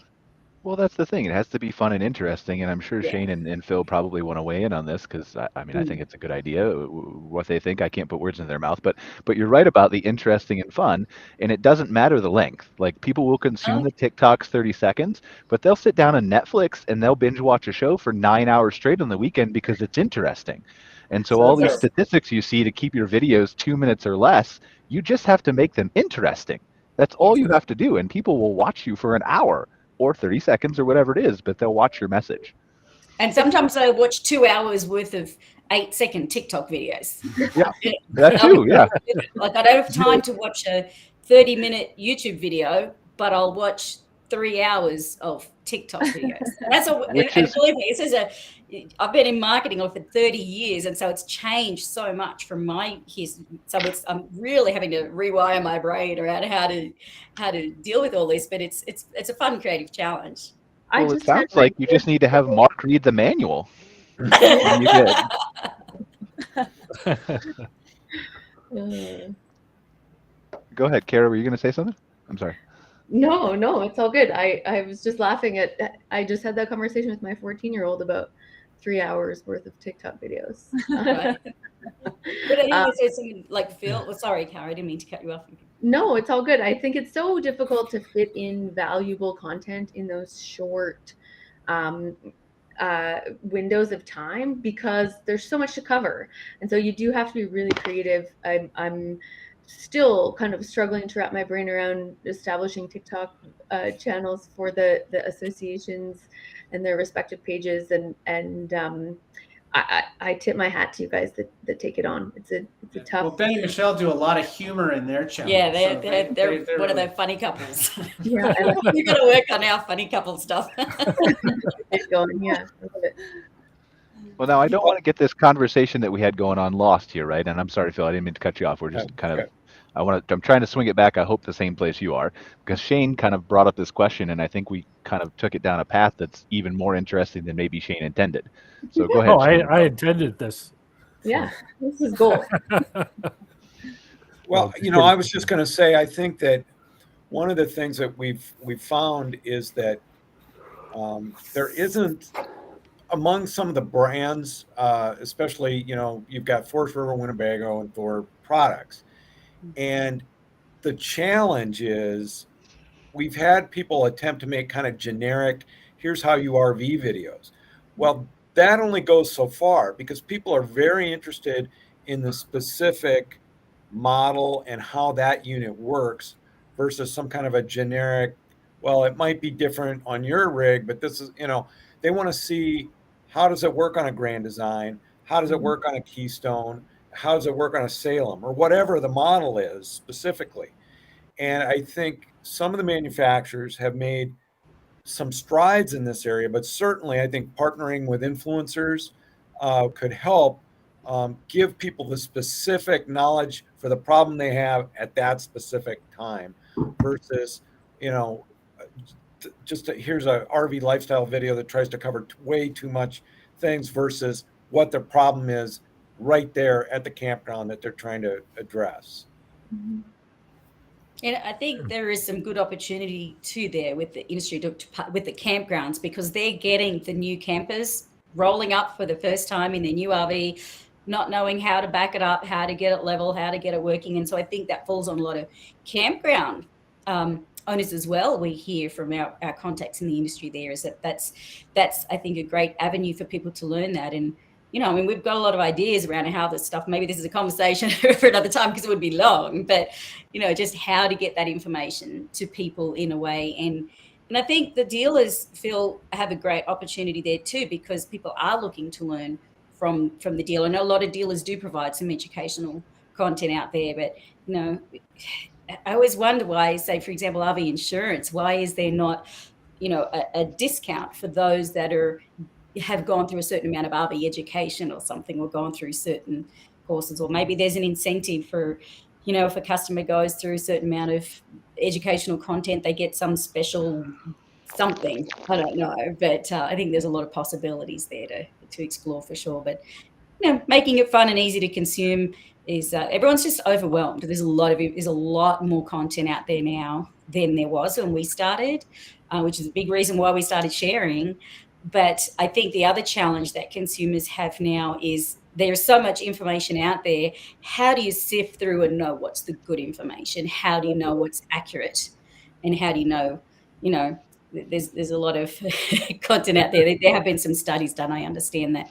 Well, that's the thing. It has to be fun and interesting, and I'm sure Shane and Phil probably want to weigh in on this, because I think it's a good idea. What they think, I can't put words in their mouth, but you're right about the interesting and fun, and it doesn't matter the length. Like, people will consume the TikToks 30 seconds, but they'll sit down on Netflix and they'll binge watch a show for 9 hours straight on the weekend because it's interesting. And so all these statistics you see to keep your videos 2 minutes or less, you just have to make them interesting. That's all you have to do, and people will watch you for an hour or 30 seconds or whatever it is, but they'll watch your message. And sometimes I watch 2 hours worth of 8-second TikTok videos. Yeah, that too, yeah. Like, I don't have time to watch a 30-minute YouTube video, but I'll watch 3 hours of TikTok videos. That's all. And believe me, I've been in marketing for 30 years, and so it's changed so much from my history. So I'm really having to rewire my brain around how to deal with all this. But it's a fun, creative challenge. Well, it sounds like you just need to have Mark read the manual. And you Go ahead, Cara. Were you going to say something? I'm sorry. No, it's all good. I was just laughing I just had that conversation with my 14-year-old about 3 hours worth of TikTok videos. But anyway, so like Phil, sorry, Cara, I didn't mean to cut you off. No, it's all good. I think it's so difficult to fit in valuable content in those short windows of time because there's so much to cover. And so you do have to be really creative. I'm still kind of struggling to wrap my brain around establishing TikTok channels for the associations and their respective pages. And I tip my hat to you guys that take it on. It's a tough. Well, Ben and Michelle do a lot of humor in their channel. Yeah, so they're one of really- the funny couples. Yeah, We've got to work on our funny couple stuff. it's going. Yeah, I love it. Well, now I don't want to get this conversation that we had going on lost here, right? And I'm sorry, Phil, I didn't mean to cut you off. We're just kind of, I'm trying to swing it back. I hope the same place you are, because Shane kind of brought up this question, and I think we kind of took it down a path that's even more interesting than maybe Shane intended. So go ahead. Oh, Shane. I intended this. Yeah, this is gold. Well, I was just going to say, I think that one of the things that we've found is that there isn't, among some of the brands, especially, you've got Forest River, Winnebago, and Thor products. And the challenge is we've had people attempt to make kind of generic, here's how you RV videos. Well, that only goes so far because people are very interested in the specific model and how that unit works versus some kind of a generic, well, it might be different on your rig, but this is, they want to see how does it work on a Grand Design? How does it work on a Keystone? How does it work on a Salem or whatever the model is specifically? And I think some of the manufacturers have made some strides in this area, but certainly I think partnering with influencers could help give people the specific knowledge for the problem they have at that specific time versus, here's a RV lifestyle video that tries to cover way too much things versus what the problem is right there at the campground that they're trying to address. Mm-hmm. And I think there is some good opportunity too there with the industry, with the campgrounds, because they're getting the new campers rolling up for the first time in their new RV, not knowing how to back it up, how to get it level, how to get it working. And so I think that falls on a lot of campground owners as well. We hear from our contacts in the industry there is that's I think a great avenue for people to learn that. And we've got a lot of ideas around how this stuff, maybe this is a conversation for another time because it would be long, but, just how to get that information to people in a way. And I think the dealers, Phil, have a great opportunity there too, because people are looking to learn from the dealer. I know a lot of dealers do provide some educational content out there, but, I always wonder why, say, for example, RV insurance, why is there not, a discount for those that have gone through a certain amount of RV education or something, or gone through certain courses, or maybe there's an incentive for, if a customer goes through a certain amount of educational content, they get some special something. I don't know, but I think there's a lot of possibilities there to explore for sure. But making it fun and easy to consume is everyone's just overwhelmed. There's a lot more content out there now than there was when we started, which is a big reason why we started sharing. But I think the other challenge that consumers have now is there's so much information out there. How do you sift through and know what's the good information? How do you know what's accurate? And how do you know, there's a lot of content out there. There have been some studies done, I understand, that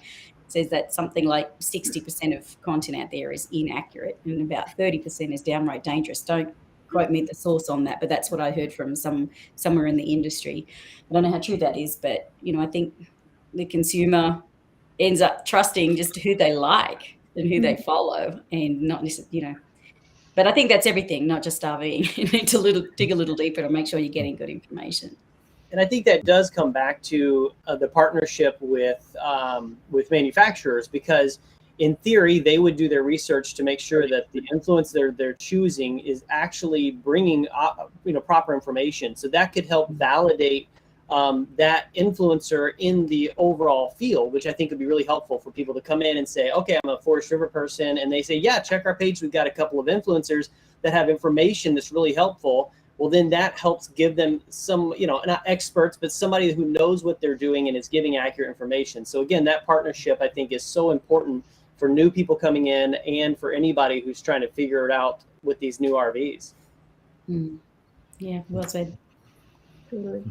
says that something like 60% of content out there is inaccurate and about 30% is downright dangerous. Don't quote me the source on that, but that's what I heard from somewhere in the industry. I don't know how true that is, but I think the consumer ends up trusting just who they like and who they follow, and not necessarily, But I think that's everything, not just RVing. You need to dig a little deeper to make sure you're getting good information. And I think that does come back to the partnership with manufacturers, because in theory, they would do their research to make sure that the influencer they're choosing is actually bringing proper information. So that could help validate that influencer in the overall field, which I think would be really helpful for people to come in and say, okay, I'm a Forest River person. And they say, yeah, check our page. We've got a couple of influencers that have information that's really helpful. Well, then that helps give them some, not experts, but somebody who knows what they're doing and is giving accurate information. So again, that partnership, I think, is so important for new people coming in and for anybody who's trying to figure it out with these new RVs. Yeah, well said. Totally.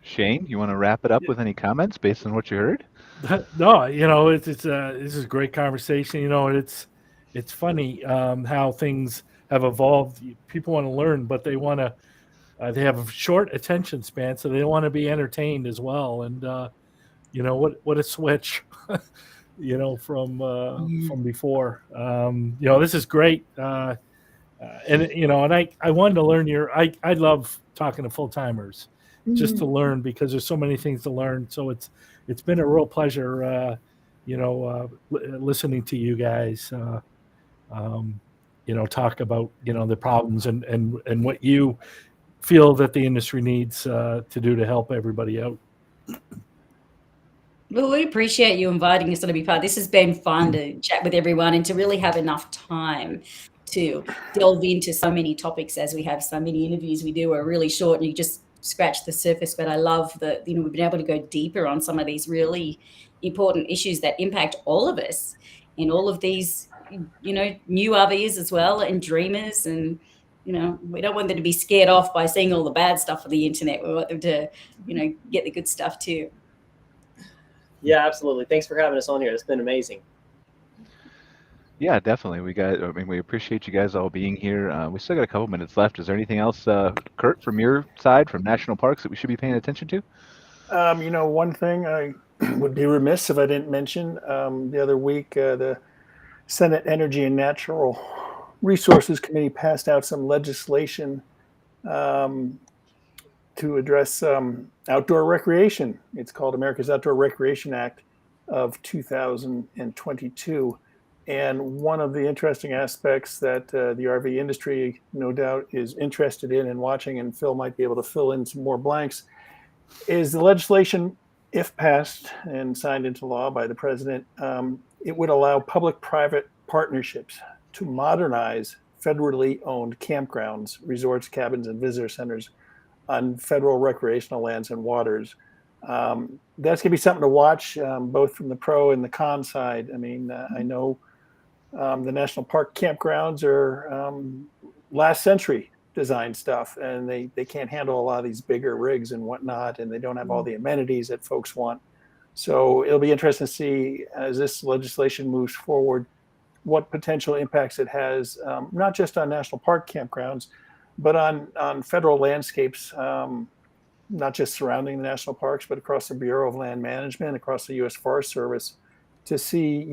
Shane, you want to wrap it up with any comments based on what you heard? No, it's this is a great conversation. It's funny how things have evolved. People want to learn, but they want to they have a short attention span, so they want to be entertained as well. And what a switch, from before. This is great. And I wanted to learn I love talking to full timers just to learn, because there's so many things to learn. So it's been a real pleasure, listening to you guys, talk about, the problems and what you feel that the industry needs to do to help everybody out. Well, we appreciate you inviting us to be part. This has been fun to chat with everyone and to really have enough time to delve into so many topics, as we have so many interviews we do are really short and you just scratch the surface. But I love that, we've been able to go deeper on some of these really important issues that impact all of us and all of these, new RVers as well, and dreamers. And, we don't want them to be scared off by seeing all the bad stuff on the internet. We want them to, get the good stuff too. Yeah, absolutely. Thanks for having us on here. It's been amazing. Yeah, definitely. We appreciate you guys all being here. We still got a couple minutes left. Is there anything else, Kurt, from your side, from national parks, that we should be paying attention to? One thing I would be remiss if I didn't mention, the other week, the Senate Energy and Natural Resources Committee passed out some legislation to address outdoor recreation. It's called America's Outdoor Recreation Act of 2022. And one of the interesting aspects that the RV industry, no doubt, is interested in and watching, and Phil might be able to fill in some more blanks, is the legislation, if passed and signed into law by the president, it would allow public-private partnerships to modernize federally owned campgrounds, resorts, cabins, and visitor centers on federal recreational lands and waters. That's going to be something to watch, both from the pro and the con side. I mean, I know the national park campgrounds are last century design stuff, and they can't handle a lot of these bigger rigs and whatnot, and they don't have all the amenities that folks want. So it'll be interesting to see, as this legislation moves forward, what potential impacts it has, not just on national park campgrounds, but on federal landscapes, not just surrounding the national parks, but across the Bureau of Land Management, across the U.S. Forest Service, to see,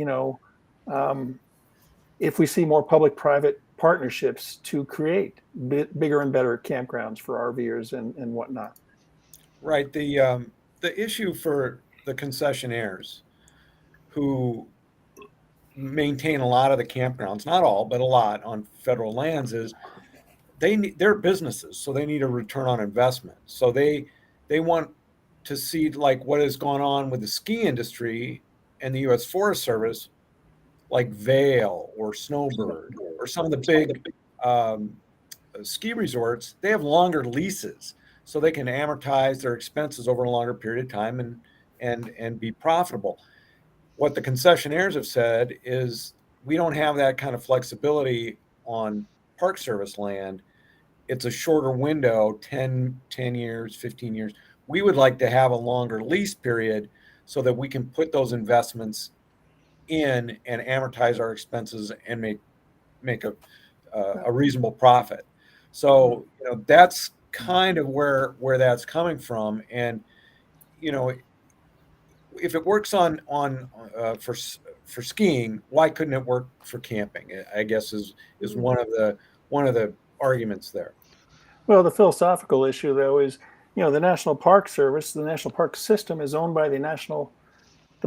if we see more public-private partnerships to create bigger and better campgrounds for RVers and whatnot. Right. The issue for the concessionaires who maintain a lot of the campgrounds, not all, but a lot on federal lands, is they're businesses, so they need a return on investment. So they want to see, like, what has gone on with the ski industry and the U.S. Forest Service, like Vail or Snowbird or some of the big ski resorts. They have longer leases, so they can amortize their expenses over a longer period of time and be profitable. What the concessionaires have said is, we don't have that kind of flexibility on Park Service land. It's a shorter window, 10 years, 15 years. We would like to have a longer lease period so that we can put those investments in and amortize our expenses and make a reasonable profit. So, that's kind of where that's coming from. And, if it works for skiing, why couldn't it work for camping? I guess is one of the arguments there. Well, the philosophical issue, though, is, the National Park Service, the National Park System, is owned by the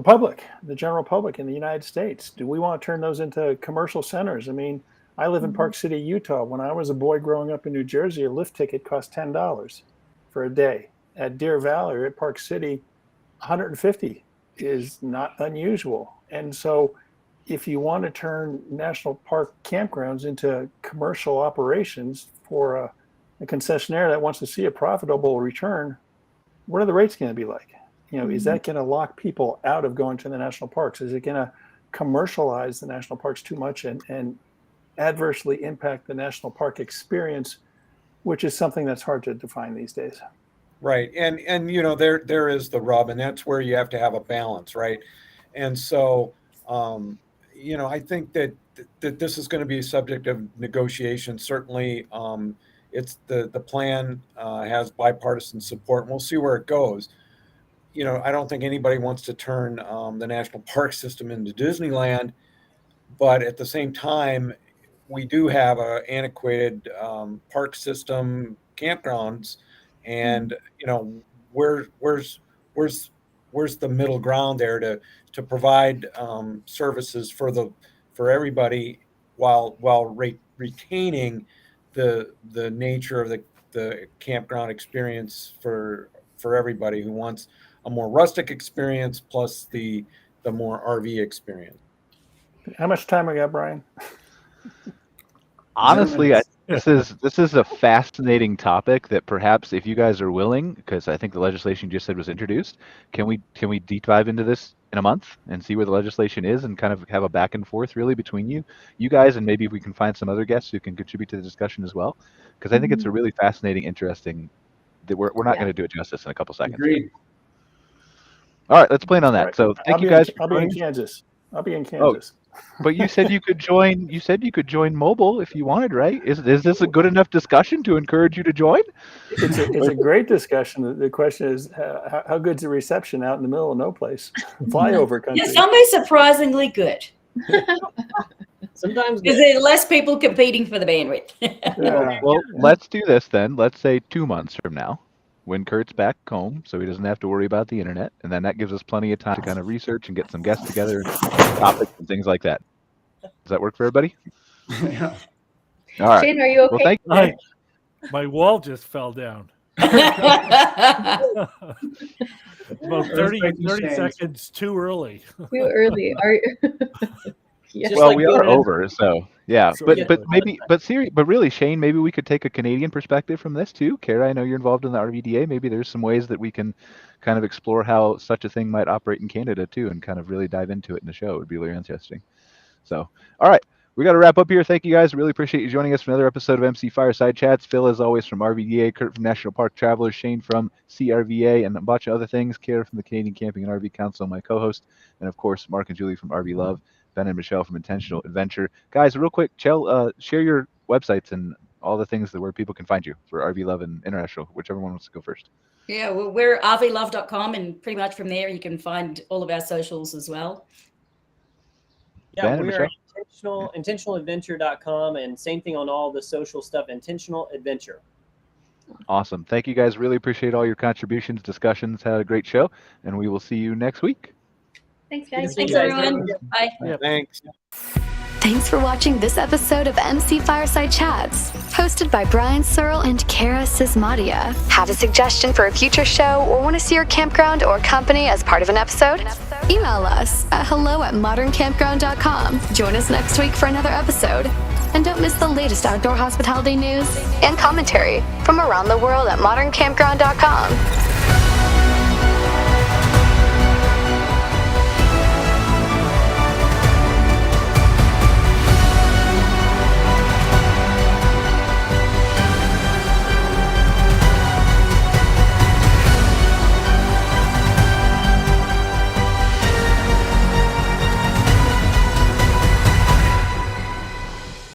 public, the general public in the United States. Do we want to turn those into commercial centers? I mean, I live in Park City, Utah. When I was a boy growing up in New Jersey, a lift ticket cost $10 for a day. At Deer Valley or at Park City, $150 is not unusual. And so if you want to turn national park campgrounds into commercial operations for a concessionaire that wants to see a profitable return, what are the rates going to be like? Is that going to lock people out of going to the national parks? Is it going to commercialize the national parks too much and adversely impact the national park experience, which is something that's hard to define these days. Right. And you know, there is the rub, and that's where you have to have a balance, right? And so, you know, I think that this is going to be a subject of negotiation. Certainly, it's the plan has bipartisan support, and we'll see where it goes. You know, I don't think anybody wants to turn the national park system into Disneyland, but at the same time, we do have an antiquated park system, campgrounds, and you know, where's the middle ground there to provide services for everybody while retaining the nature of the campground experience for everybody who wants a more rustic experience plus the more RV experience. How much time we got, Brian? Honestly, this is a fascinating topic that perhaps if you guys are willing, because I think the legislation you just said was introduced, can we deep dive into this in a month and see where the legislation is and kind of have a back and forth really between you guys, and maybe if we can find some other guests who can contribute to the discussion as well, because I think it's a really fascinating, interesting. That we're not going to do it justice in a couple seconds. Agreed. All right, let's plan on that. Right. So thank you guys. I'll be in Kansas. I'll be in Kansas. But you said you could join. You said you could join mobile if you wanted, right? Is this a good enough discussion to encourage you to join? It's a great discussion. The question is, how good's the reception out in the middle of no place, flyover country? Yeah, some is surprisingly good. Sometimes Is there less people competing for the bandwidth? Yeah. Well, let's do this then. Let's say 2 months from now, when Kurt's back home, so he doesn't have to worry about the internet, and then that gives us plenty of time to kind of research and get some guests together, and topics and things like that. Does that work for everybody? Yeah. All right. Shane, are you okay? Well, thank you. My wall just fell down. About 30 seconds too early. Too early. Yeah. Just Well, like we are being- over, so yeah. So, But yeah. but really, Shane, maybe we could take a Canadian perspective from this too. Cara, I know you're involved in the RVDA. Maybe there's some ways that we can kind of explore how such a thing might operate in Canada too, and kind of really dive into it in the show. It would be really interesting. So, all right, we got to wrap up here. Thank you guys. Really appreciate you joining us for another episode of MC Fireside Chats. Phil, as always, from RVDA, Kurt from National Park Travelers, Shane from CRVA, and a bunch of other things. Cara from the Canadian Camping and RV Council, my co-host, and of course, Mark and Julie from RVLove. Ben and Michelle from Intentional Adventure. Guys, real quick, share your websites and all the things where people can find you for RVLove and International, whichever one wants to go first. Yeah, well, we're RVLove.com, and pretty much from there you can find all of our socials as well. Yeah, Ben, we are Michelle? intentionaladventure.com, and same thing on all the social stuff, Intentional Adventure. Awesome. Thank you guys. Really appreciate all your contributions, discussions. Had a great show, and we will see you next week. Thanks, guys. Thanks, guys. everyone. Bye. Thanks. Thanks for watching this episode of MC Fireside Chats, hosted by Brian Searl and Cara Csizmadia. Have a suggestion for a future show or want to see your campground or company as part of an episode? Email us at hello@moderncampground.com. Join us next week for another episode. And don't miss the latest outdoor hospitality news and commentary from around the world at moderncampground.com.